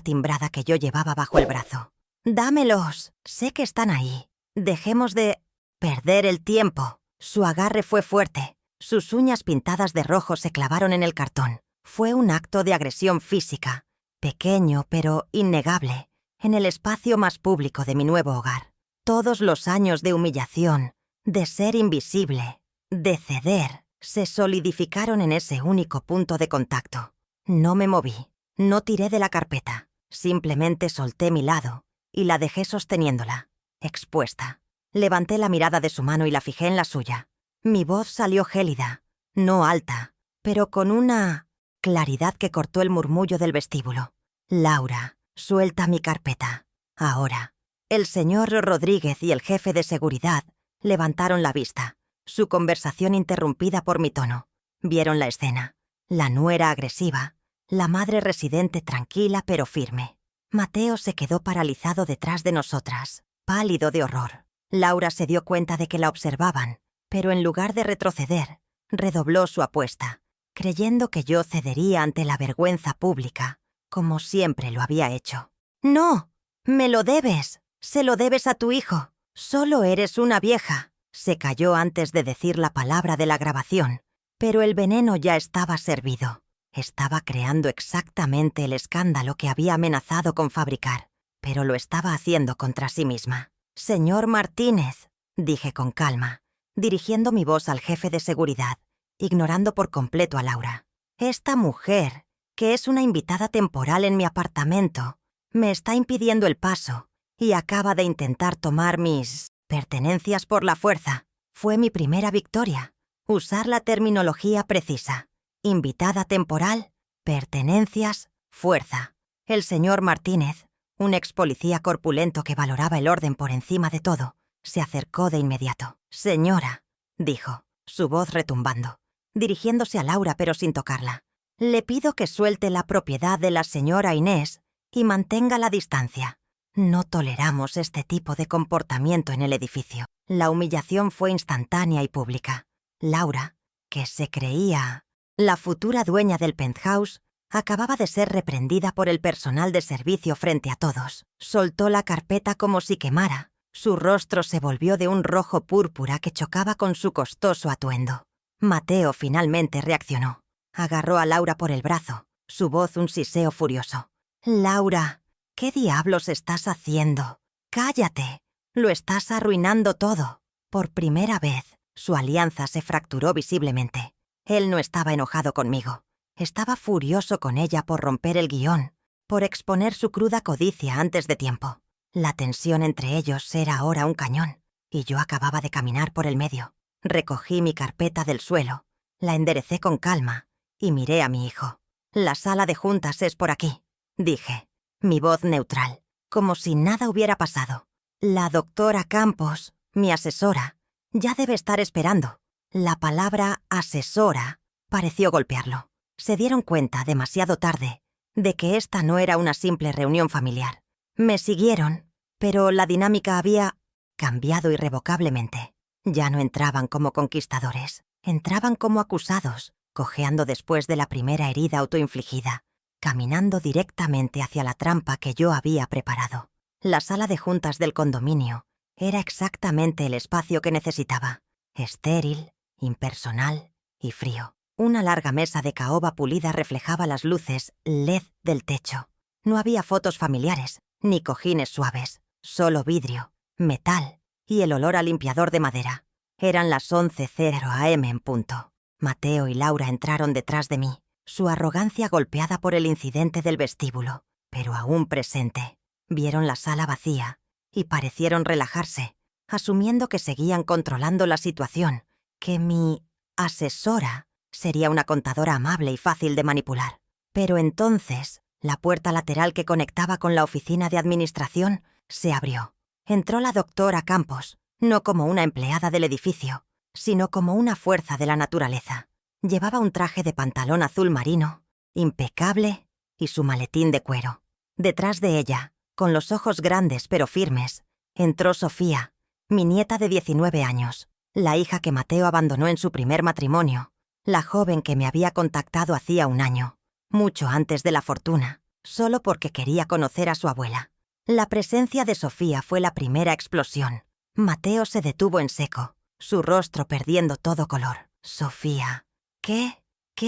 timbrada que yo llevaba bajo el brazo. «Dámelos. Sé que están ahí. Dejemos de perder el tiempo». Su agarre fue fuerte. Sus uñas pintadas de rojo se clavaron en el cartón. Fue un acto de agresión física, pequeño pero innegable, en el espacio más público de mi nuevo hogar. Todos los años de humillación, de ser invisible, de ceder, se solidificaron en ese único punto de contacto. No me moví, no tiré de la carpeta, simplemente solté mi lado y la dejé sosteniéndola, expuesta. Levanté la mirada de su mano y la fijé en la suya. Mi voz salió gélida, no alta, pero con una claridad que cortó el murmullo del vestíbulo. «Laura, suelta mi carpeta. Ahora». El señor Rodríguez y el jefe de seguridad levantaron la vista, su conversación interrumpida por mi tono. Vieron la escena. La nuera agresiva, la madre residente tranquila pero firme. Mateo se quedó paralizado detrás de nosotras, pálido de horror. Laura se dio cuenta de que la observaban, pero en lugar de retroceder, redobló su apuesta, creyendo que yo cedería ante la vergüenza pública, como siempre lo había hecho. «No, me lo debes. Se lo debes a tu hijo. Solo eres una vieja». Se calló antes de decir la palabra de la grabación, pero el veneno ya estaba servido. Estaba creando exactamente el escándalo que había amenazado con fabricar, pero lo estaba haciendo contra sí misma. «Señor Martínez», dije con calma, dirigiendo mi voz al jefe de seguridad, ignorando por completo a Laura. «Esta mujer, que es una invitada temporal en mi apartamento, me está impidiendo el paso y acaba de intentar tomar mis pertenencias por la fuerza. Fue mi primera victoria. Usar la terminología precisa. Invitada temporal, pertenencias, fuerza». El señor Martínez, un ex policía corpulento que valoraba el orden por encima de todo, se acercó de inmediato. «Señora», dijo, su voz retumbando, dirigiéndose a Laura pero sin tocarla. «Le pido que suelte la propiedad de la señora Inés y mantenga la distancia. No toleramos este tipo de comportamiento en el edificio». La humillación fue instantánea y pública. Laura, que se creía la futura dueña del penthouse, acababa de ser reprendida por el personal de servicio frente a todos. Soltó la carpeta como si quemara. Su rostro se volvió de un rojo púrpura que chocaba con su costoso atuendo. Mateo finalmente reaccionó. Agarró a Laura por el brazo, su voz un siseo furioso. «Laura, ¿qué diablos estás haciendo? Cállate. Lo estás arruinando todo». Por primera vez, su alianza se fracturó visiblemente. Él no estaba enojado conmigo. Estaba furioso con ella por romper el guión, por exponer su cruda codicia antes de tiempo. La tensión entre ellos era ahora un cañón, y yo acababa de caminar por el medio. Recogí mi carpeta del suelo, la enderecé con calma y miré a mi hijo. «La sala de juntas es por aquí», dije, mi voz neutral, como si nada hubiera pasado. «La doctora Campos, mi asesora, ya debe estar esperando». La palabra asesora pareció golpearlo. Se dieron cuenta, demasiado tarde, de que esta no era una simple reunión familiar. Me siguieron, pero la dinámica había cambiado irrevocablemente. Ya no entraban como conquistadores, entraban como acusados, cojeando después de la primera herida autoinfligida, caminando directamente hacia la trampa que yo había preparado. La sala de juntas del condominio era exactamente el espacio que necesitaba, estéril, impersonal y frío. Una larga mesa de caoba pulida reflejaba las luces LED del techo. No había fotos familiares, ni cojines suaves, solo vidrio, metal y el olor a limpiador de madera. Eran las 11:00 AM en punto. Mateo y Laura entraron detrás de mí, su arrogancia golpeada por el incidente del vestíbulo, pero aún presente. Vieron la sala vacía y parecieron relajarse, asumiendo que seguían controlando la situación, que mi asesora sería una contadora amable y fácil de manipular. Pero entonces, la puerta lateral que conectaba con la oficina de administración se abrió. Entró la doctora Campos, no como una empleada del edificio, sino como una fuerza de la naturaleza. Llevaba un traje de pantalón azul marino, impecable, y su maletín de cuero. Detrás de ella, con los ojos grandes pero firmes, entró Sofía, mi nieta de 19 años, la hija que Mateo abandonó en su primer matrimonio, la joven que me había contactado hacía un año, mucho antes de la fortuna, solo porque quería conocer a su abuela. La presencia de Sofía fue la primera explosión. Mateo se detuvo en seco, su rostro perdiendo todo color. Sofía. ¿Qué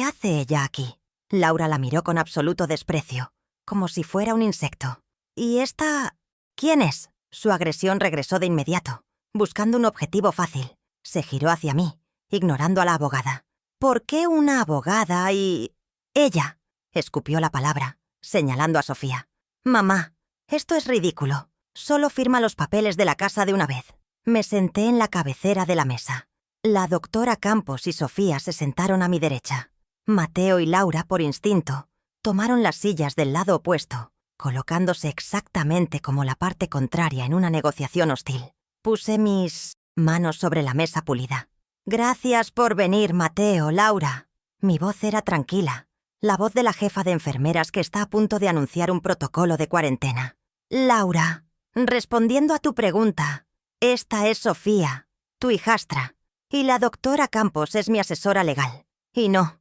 hace ella aquí? Laura la miró con absoluto desprecio, como si fuera un insecto. ¿Y esta? ¿Quién es? Su agresión regresó de inmediato, buscando un objetivo fácil. Se giró hacia mí, ignorando a la abogada. ¿Por qué una abogada y...? Ella, escupió la palabra, señalando a Sofía. Mamá, esto es ridículo. Solo firma los papeles de la casa de una vez. Me senté en la cabecera de la mesa. La doctora Campos y Sofía se sentaron a mi derecha. Mateo y Laura, por instinto, tomaron las sillas del lado opuesto, colocándose exactamente como la parte contraria en una negociación hostil. Puse mis manos sobre la mesa pulida. Gracias por venir, Mateo, Laura. Mi voz era tranquila, la voz de la jefa de enfermeras que está a punto de anunciar un protocolo de cuarentena. Laura, respondiendo a tu pregunta, esta es Sofía, tu hijastra, y la doctora Campos es mi asesora legal. Y no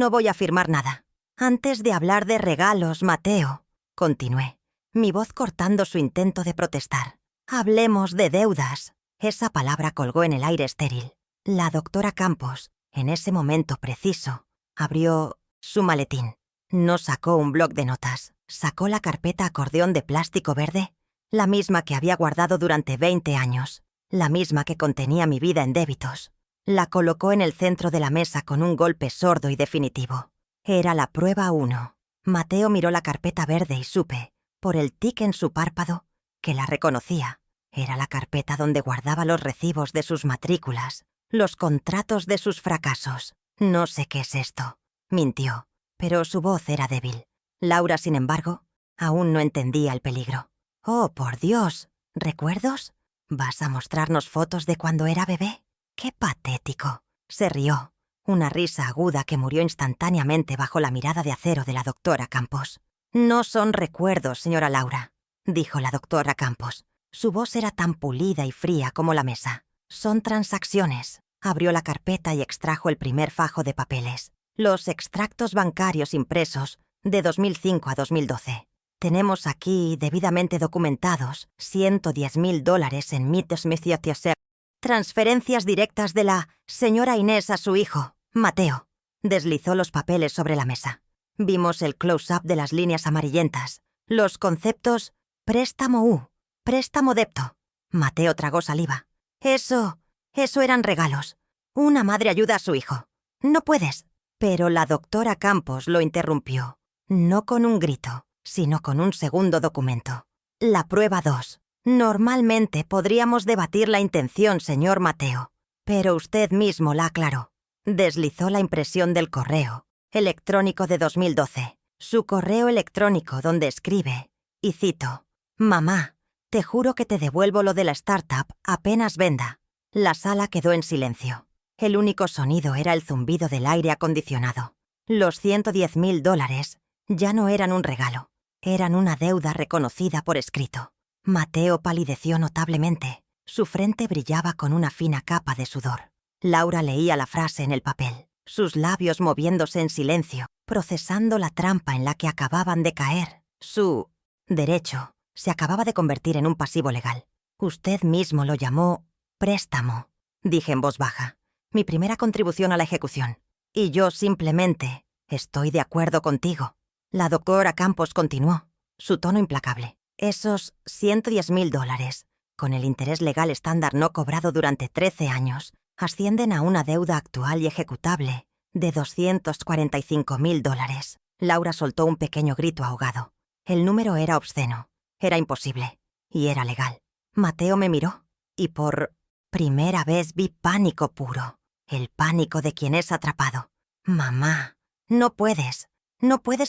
voy a firmar nada. Antes de hablar de regalos, Mateo, continué, mi voz cortando su intento de protestar. Hablemos de deudas. Esa palabra colgó en el aire estéril. La doctora Campos, en ese momento preciso, abrió su maletín. No sacó un bloc de notas. Sacó la carpeta acordeón de plástico verde, la misma que había guardado durante 20 años, la misma que contenía mi vida en débitos. La colocó en el centro de la mesa con un golpe sordo y definitivo. Era la prueba 1. Mateo miró la carpeta verde y supe, por el tic en su párpado, que la reconocía. Era la carpeta donde guardaba los recibos de sus matrículas, los contratos de sus fracasos. No sé qué es esto. Mintió, pero su voz era débil. Laura, sin embargo, aún no entendía el peligro. Oh, por Dios, ¿recuerdos? ¿Vas a mostrarnos fotos de cuando era bebé? ¡Qué patético! Se rió, una risa aguda que murió instantáneamente bajo la mirada de acero de la doctora Campos. No son recuerdos, señora Laura, dijo la doctora Campos. Su voz era tan pulida y fría como la mesa. Son transacciones. Abrió la carpeta y extrajo el primer fajo de papeles. Los extractos bancarios impresos de 2005 a 2012. Tenemos aquí, debidamente documentados, $110,000 en mitos miciotioser. Transferencias directas de la señora Inés a su hijo, Mateo. Deslizó los papeles sobre la mesa. Vimos el close-up de las líneas amarillentas, los conceptos préstamo U, préstamo depto. Mateo tragó saliva. Eso eran regalos. Una madre ayuda a su hijo. No puedes. Pero la doctora Campos lo interrumpió. No con un grito, sino con un segundo documento. La prueba 2. Normalmente podríamos debatir la intención, señor Mateo, pero usted mismo la aclaró. Deslizó la impresión del correo electrónico de 2012, su correo electrónico donde escribe, y cito, «Mamá, te juro que te devuelvo lo de la startup apenas venda». La sala quedó en silencio. El único sonido era el zumbido del aire acondicionado. Los $110,000 ya no eran un regalo, eran una deuda reconocida por escrito. Mateo palideció notablemente. Su frente brillaba con una fina capa de sudor. Laura leía la frase en el papel, sus labios moviéndose en silencio, procesando la trampa en la que acababan de caer. Su derecho se acababa de convertir en un pasivo legal. Usted mismo lo llamó préstamo, dije en voz baja. Mi primera contribución a la ejecución. Y yo simplemente estoy de acuerdo contigo. La doctora Campos continuó, su tono implacable. Esos $110,000, con el interés legal estándar no cobrado durante 13 años, ascienden a una deuda actual y ejecutable de $245,000. Laura soltó un pequeño grito ahogado. El número era obsceno, era imposible, y era legal. Mateo me miró, y por primera vez vi pánico puro, el pánico de quien es atrapado. Mamá, no puedes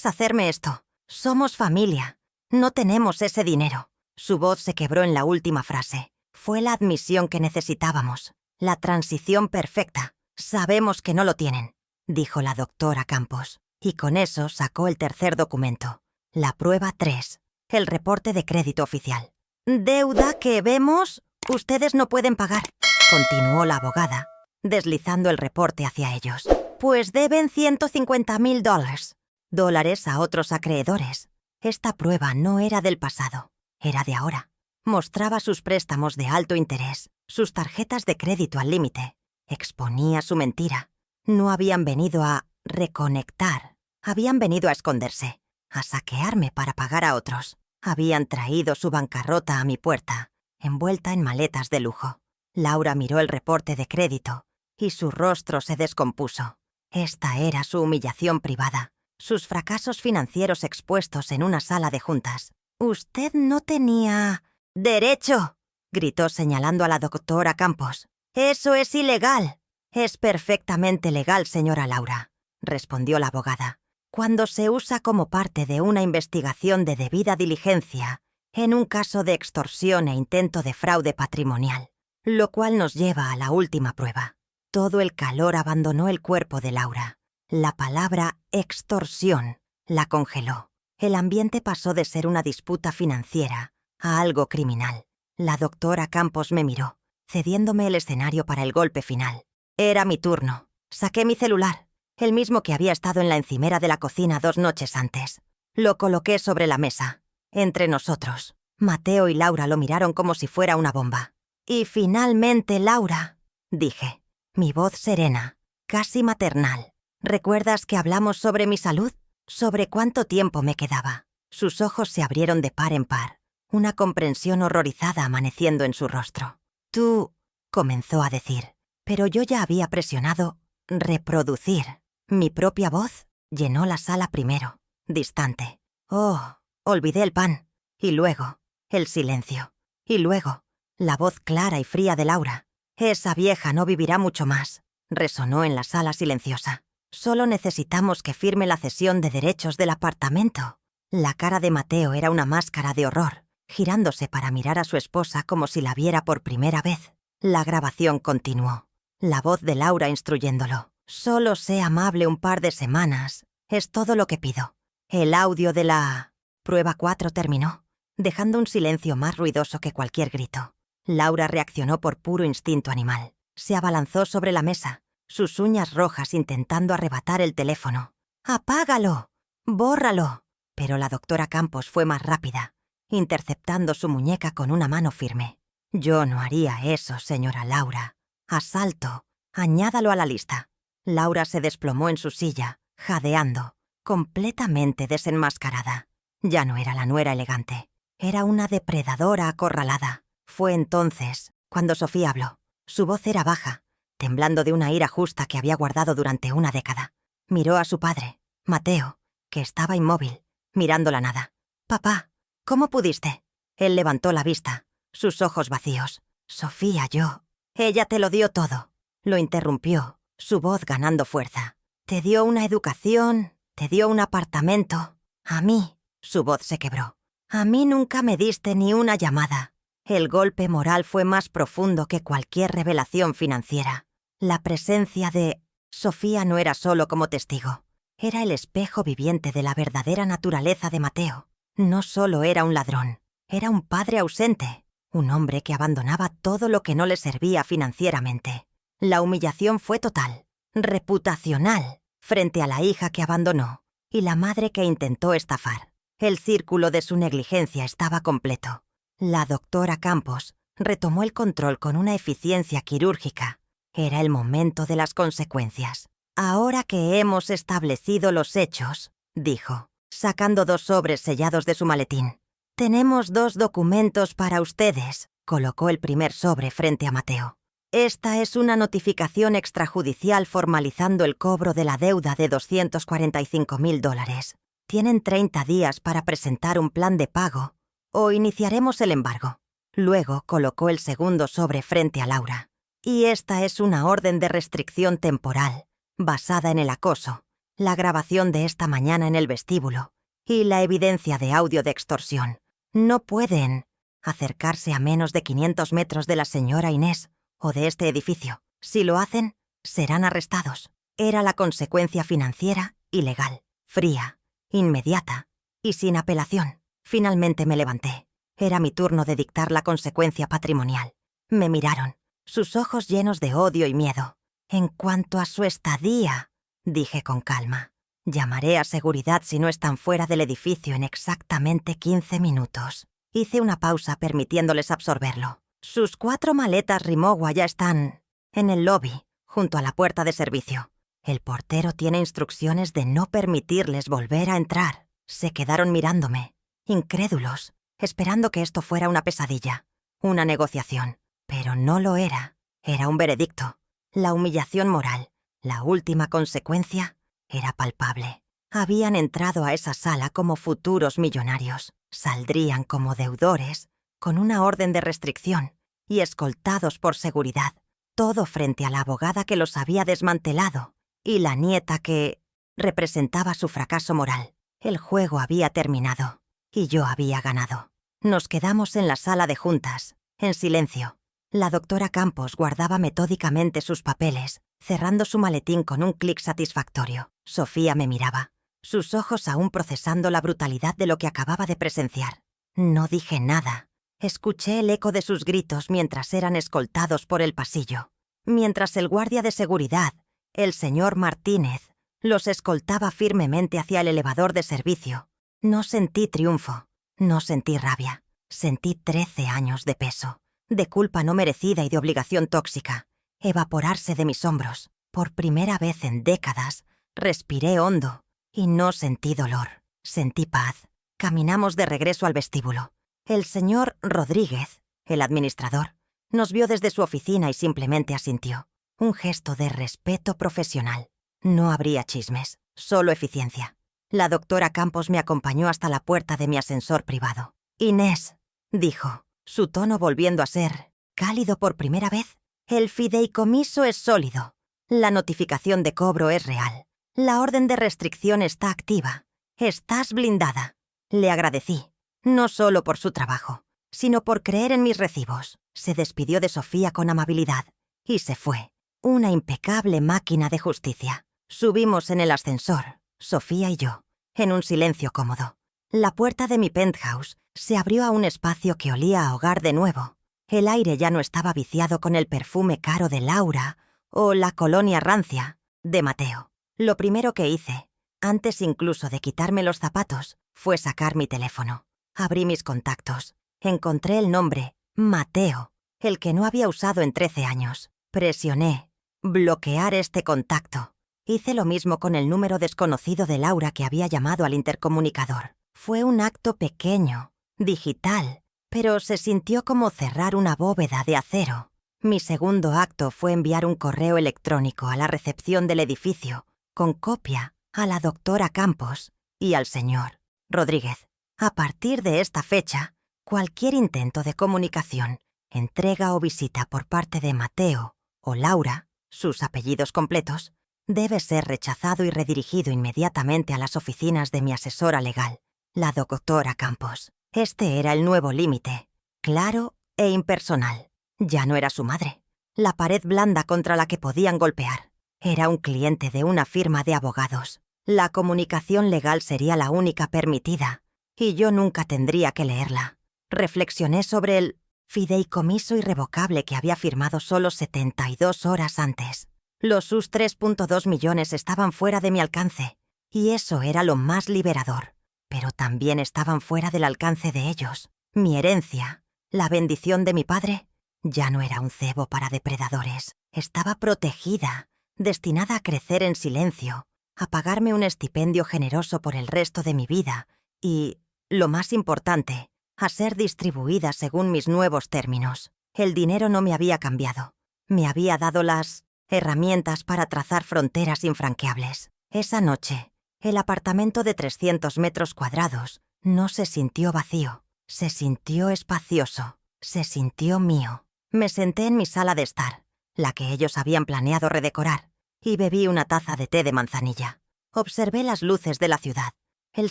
hacerme esto. Somos familia. No tenemos ese dinero. Su voz se quebró en la última frase. Fue la admisión que necesitábamos. La transición perfecta. Sabemos que no lo tienen, dijo la doctora Campos. Y con eso sacó el tercer documento. La prueba 3. El reporte de crédito oficial. Deuda que vemos Ustedes no pueden pagar, continuó la abogada, deslizando el reporte hacia ellos. Pues deben $150,000. Dólares a otros acreedores. Esta prueba no era del pasado, era de ahora. Mostraba sus préstamos de alto interés, sus tarjetas de crédito al límite. Exponía su mentira. No habían venido a reconectar, habían venido a esconderse, a saquearme para pagar a otros. Habían traído su bancarrota a mi puerta, envuelta en maletas de lujo. Laura miró el reporte de crédito y su rostro se descompuso. Esta era su humillación privada, sus fracasos financieros expuestos en una sala de juntas. «Usted no tenía derecho», gritó señalando a la doctora Campos. «Eso es ilegal». «Es perfectamente legal, señora Laura», respondió la abogada, «cuando se usa como parte de una investigación de debida diligencia en un caso de extorsión e intento de fraude patrimonial, lo cual nos lleva a la última prueba». Todo el calor abandonó el cuerpo de Laura. La palabra extorsión la congeló. El ambiente pasó de ser una disputa financiera a algo criminal. La doctora Campos me miró, cediéndome el escenario para el golpe final. Era mi turno. Saqué mi celular, el mismo que había estado en la encimera de la cocina 2 noches antes. Lo coloqué sobre la mesa, entre nosotros. Mateo y Laura lo miraron como si fuera una bomba. «Y finalmente, Laura», dije, mi voz serena, casi maternal. «¿Recuerdas que hablamos sobre mi salud? ¿Sobre cuánto tiempo me quedaba?» Sus ojos se abrieron de par en par, una comprensión horrorizada amaneciendo en su rostro. «Tú», comenzó a decir, pero yo ya había presionado «reproducir». Mi propia voz llenó la sala primero, distante. «Oh, olvidé el pan». Y luego, el silencio. Y luego, la voz clara y fría de Laura. «Esa vieja no vivirá mucho más», resonó en la sala silenciosa. «Solo necesitamos que firme la cesión de derechos del apartamento». La cara de Mateo era una máscara de horror, girándose para mirar a su esposa como si la viera por primera vez. La grabación continuó. La voz de Laura instruyéndolo. «Solo sé amable un par de semanas. Es todo lo que pido». El audio de la prueba 4 terminó, dejando un silencio más ruidoso que cualquier grito. Laura reaccionó por puro instinto animal. Se abalanzó sobre la mesa, sus uñas rojas intentando arrebatar el teléfono. «¡Apágalo! ¡Bórralo!». Pero la doctora Campos fue más rápida, interceptando su muñeca con una mano firme. «Yo no haría eso, señora Laura. Asalto. Añádalo a la lista». Laura se desplomó en su silla, jadeando, completamente desenmascarada. Ya no era la nuera elegante. Era una depredadora acorralada. Fue entonces cuando Sofía habló. Su voz era baja, temblando de una ira justa que había guardado durante una década. Miró a su padre, Mateo, que estaba inmóvil, mirando la nada. «Papá, ¿cómo pudiste?». Él levantó la vista, sus ojos vacíos. «Sofía, yo». «Ella te lo dio todo», lo interrumpió, su voz ganando fuerza. «Te dio una educación, te dio un apartamento. A mí», su voz se quebró, «a mí nunca me diste ni una llamada». El golpe moral fue más profundo que cualquier revelación financiera. La presencia de Sofía no era solo como testigo. Era el espejo viviente de la verdadera naturaleza de Mateo. No solo era un ladrón, era un padre ausente, un hombre que abandonaba todo lo que no le servía financieramente. La humillación fue total, reputacional, frente a la hija que abandonó y la madre que intentó estafar. El círculo de su negligencia estaba completo. La doctora Campos retomó el control con una eficiencia quirúrgica. Era el momento de las consecuencias. «Ahora que hemos establecido los hechos», dijo, sacando 2 sobres sellados de su maletín. «Tenemos 2 documentos para ustedes». Colocó el primer sobre frente a Mateo. «Esta es una notificación extrajudicial formalizando el cobro de la deuda de $245,000. Tienen 30 días para presentar un plan de pago o iniciaremos el embargo». Luego colocó el segundo sobre frente a Laura. «Y esta es una orden de restricción temporal, basada en el acoso, la grabación de esta mañana en el vestíbulo y la evidencia de audio de extorsión. No pueden acercarse a menos de 500 metros de la señora Inés o de este edificio. Si lo hacen, serán arrestados». Era la consecuencia financiera y legal, fría, inmediata y sin apelación. Finalmente me levanté. Era mi turno de dictar la consecuencia patrimonial. Me miraron, sus ojos llenos de odio y miedo. En cuanto a su estadía, dije con calma, llamaré a seguridad si no están fuera del edificio en exactamente 15 minutos. Hice una pausa permitiéndoles absorberlo. Sus 4 maletas Rimowa ya están en el lobby, junto a la puerta de servicio. El portero tiene instrucciones de no permitirles volver a entrar. Se quedaron mirándome, incrédulos, esperando que esto fuera una pesadilla, una negociación. Pero no lo era. Era un veredicto. La humillación moral, la última consecuencia, era palpable. Habían entrado a esa sala como futuros millonarios. Saldrían como deudores, con una orden de restricción y escoltados por seguridad. Todo frente a la abogada que los había desmantelado y la nieta que representaba su fracaso moral. El juego había terminado y yo había ganado. Nos quedamos en la sala de juntas, en silencio. La doctora Campos guardaba metódicamente sus papeles, cerrando su maletín con un clic satisfactorio. Sofía me miraba, sus ojos aún procesando la brutalidad de lo que acababa de presenciar. No dije nada. Escuché el eco de sus gritos mientras eran escoltados por el pasillo. Mientras el guardia de seguridad, el señor Martínez, los escoltaba firmemente hacia el elevador de servicio. No sentí triunfo, no sentí rabia. Sentí 13 años de peso, de culpa no merecida y de obligación tóxica, evaporarse de mis hombros. Por primera vez en décadas, respiré hondo y no sentí dolor. Sentí paz. Caminamos de regreso al vestíbulo. El señor Rodríguez, el administrador, nos vio desde su oficina y simplemente asintió. Un gesto de respeto profesional. No habría chismes, solo eficiencia. La doctora Campos me acompañó hasta la puerta de mi ascensor privado. «Inés», dijo, su tono volviendo a ser cálido por primera vez. «El fideicomiso es sólido. La notificación de cobro es real. La orden de restricción está activa. Estás blindada». Le agradecí, no solo por su trabajo, sino por creer en mis recibos. Se despidió de Sofía con amabilidad y se fue. Una impecable máquina de justicia. Subimos en el ascensor, Sofía y yo, en un silencio cómodo. La puerta de mi penthouse se abrió a un espacio que olía a hogar de nuevo. El aire ya no estaba viciado con el perfume caro de Laura o la colonia rancia de Mateo. Lo primero que hice, antes incluso de quitarme los zapatos, fue sacar mi teléfono. Abrí mis contactos. Encontré el nombre, Mateo, el que no había usado en 13 años. Presioné, bloquear este contacto. Hice lo mismo con el número desconocido de Laura que había llamado al intercomunicador. Fue un acto pequeño, digital, pero se sintió como cerrar una bóveda de acero. Mi segundo acto fue enviar un correo electrónico a la recepción del edificio, con copia a la doctora Campos y al señor Rodríguez. A partir de esta fecha, cualquier intento de comunicación, entrega o visita por parte de Mateo o Laura, sus apellidos completos, debe ser rechazado y redirigido inmediatamente a las oficinas de mi asesora legal, la doctora Campos. Este era el nuevo límite, claro e impersonal. Ya no era su madre, la pared blanda contra la que podían golpear. Era un cliente de una firma de abogados. La comunicación legal sería la única permitida, y yo nunca tendría que leerla. Reflexioné sobre el fideicomiso irrevocable que había firmado solo 72 horas antes. Los sus 3.2 millones estaban fuera de mi alcance, y eso era lo más liberador. Pero también estaban fuera del alcance de ellos. Mi herencia, la bendición de mi padre, ya no era un cebo para depredadores. Estaba protegida, destinada a crecer en silencio, a pagarme un estipendio generoso por el resto de mi vida y, lo más importante, a ser distribuida según mis nuevos términos. El dinero no me había cambiado. Me había dado las herramientas para trazar fronteras infranqueables. Esa noche, el apartamento de 300 metros cuadrados no se sintió vacío, se sintió espacioso, se sintió mío. Me senté en mi sala de estar, la que ellos habían planeado redecorar, y bebí una taza de té de manzanilla. Observé las luces de la ciudad. El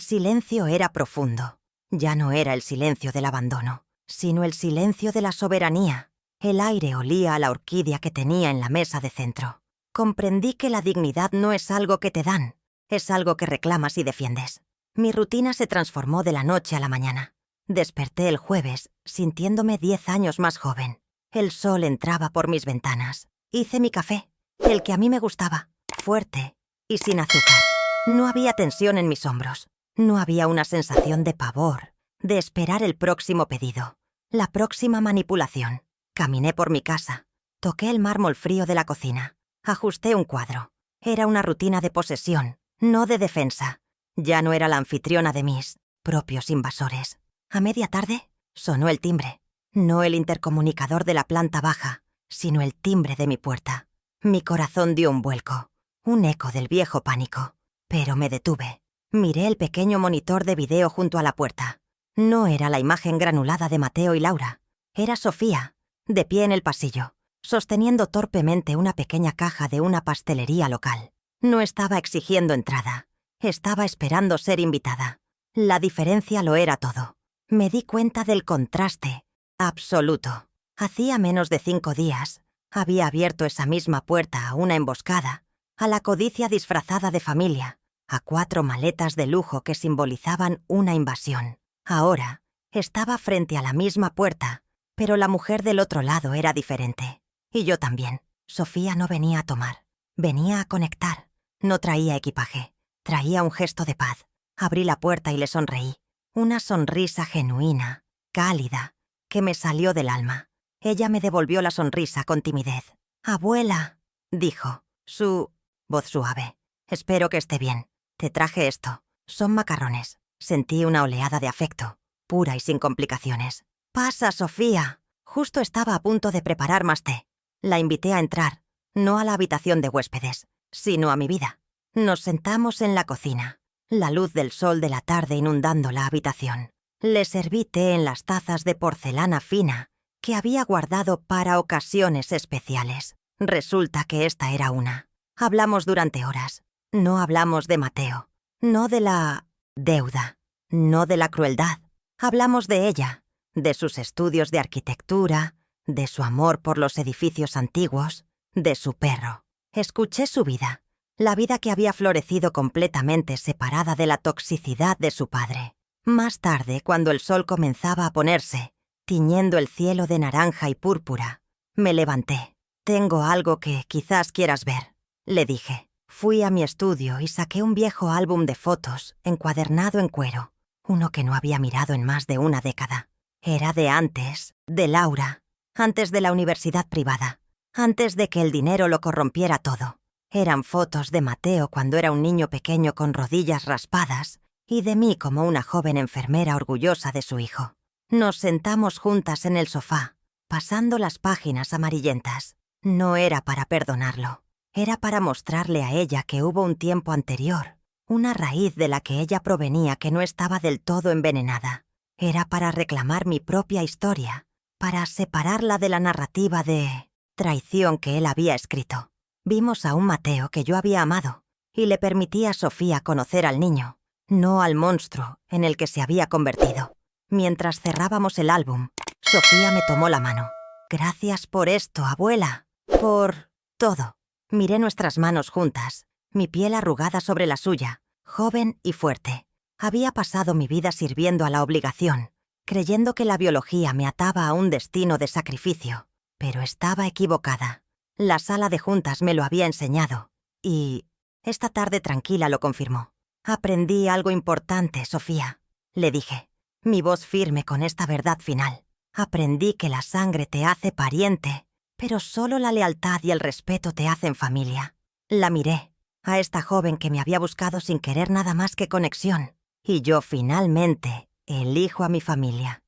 silencio era profundo. Ya no era el silencio del abandono, sino el silencio de la soberanía. El aire olía a la orquídea que tenía en la mesa de centro. Comprendí que la dignidad no es algo que te dan, es algo que reclamas y defiendes. Mi rutina se transformó de la noche a la mañana. Desperté el jueves, sintiéndome 10 años más joven. El sol entraba por mis ventanas. Hice mi café, el que a mí me gustaba, fuerte y sin azúcar. No había tensión en mis hombros. No había una sensación de pavor, de esperar el próximo pedido, la próxima manipulación. Caminé por mi casa. Toqué el mármol frío de la cocina. Ajusté un cuadro. Era una rutina de posesión, no de defensa. Ya no era la anfitriona de mis propios invasores. A media tarde sonó el timbre. No el intercomunicador de la planta baja, sino el timbre de mi puerta. Mi corazón dio un vuelco, un eco del viejo pánico. Pero me detuve. Miré el pequeño monitor de video junto a la puerta. No era la imagen granulada de Mateo y Laura. Era Sofía, de pie en el pasillo, sosteniendo torpemente una pequeña caja de una pastelería local. No estaba exigiendo entrada. Estaba esperando ser invitada. La diferencia lo era todo. Me di cuenta del contraste absoluto. Hacía menos de 5 días había abierto esa misma puerta a una emboscada, a la codicia disfrazada de familia, a 4 maletas de lujo que simbolizaban una invasión. Ahora estaba frente a la misma puerta, pero la mujer del otro lado era diferente. Y yo también. Sofía no venía a tomar, venía a conectar. No traía equipaje, traía un gesto de paz. Abrí la puerta y le sonreí. Una sonrisa genuina, cálida, que me salió del alma. Ella me devolvió la sonrisa con timidez. «Abuela», dijo, su voz suave. «Espero que esté bien. Te traje esto. Son macarrones». Sentí una oleada de afecto, pura y sin complicaciones. «Pasa, Sofía». Justo estaba a punto de preparar más té. La invité a entrar, no a la habitación de huéspedes, sino a mi vida. Nos sentamos en la cocina, la luz del sol de la tarde inundando la habitación. Le serví té en las tazas de porcelana fina que había guardado para ocasiones especiales. Resulta que esta era una. Hablamos durante horas. No hablamos de Mateo, no de la deuda, no de la crueldad. Hablamos de ella, de sus estudios de arquitectura, de su amor por los edificios antiguos, de su perro. Escuché su vida, la vida que había florecido completamente separada de la toxicidad de su padre. Más tarde, cuando el sol comenzaba a ponerse, tiñendo el cielo de naranja y púrpura, me levanté. «Tengo algo que quizás quieras ver», le dije. Fui a mi estudio y saqué un viejo álbum de fotos encuadernado en cuero, uno que no había mirado en más de una década. Era de antes, de Laura, antes de la universidad privada, antes de que el dinero lo corrompiera todo. Eran fotos de Mateo cuando era un niño pequeño con rodillas raspadas y de mí como una joven enfermera orgullosa de su hijo. Nos sentamos juntas en el sofá, pasando las páginas amarillentas. No era para perdonarlo, era para mostrarle a ella que hubo un tiempo anterior, una raíz de la que ella provenía que no estaba del todo envenenada. Era para reclamar mi propia historia, para separarla de la narrativa de traición que él había escrito. Vimos a un Mateo que yo había amado y le permití a Sofía conocer al niño, no al monstruo en el que se había convertido. Mientras cerrábamos el álbum, Sofía me tomó la mano. «Gracias por esto, abuela. Por todo». Miré nuestras manos juntas, mi piel arrugada sobre la suya, joven y fuerte. Había pasado mi vida sirviendo a la obligación, creyendo que la biología me ataba a un destino de sacrificio. Pero estaba equivocada. La sala de juntas me lo había enseñado, y esta tarde tranquila lo confirmó. «Aprendí algo importante, Sofía», le dije, mi voz firme con esta verdad final. «Aprendí que la sangre te hace pariente, pero solo la lealtad y el respeto te hacen familia». La miré, a esta joven que me había buscado sin querer nada más que conexión, y yo finalmente elijo a mi familia.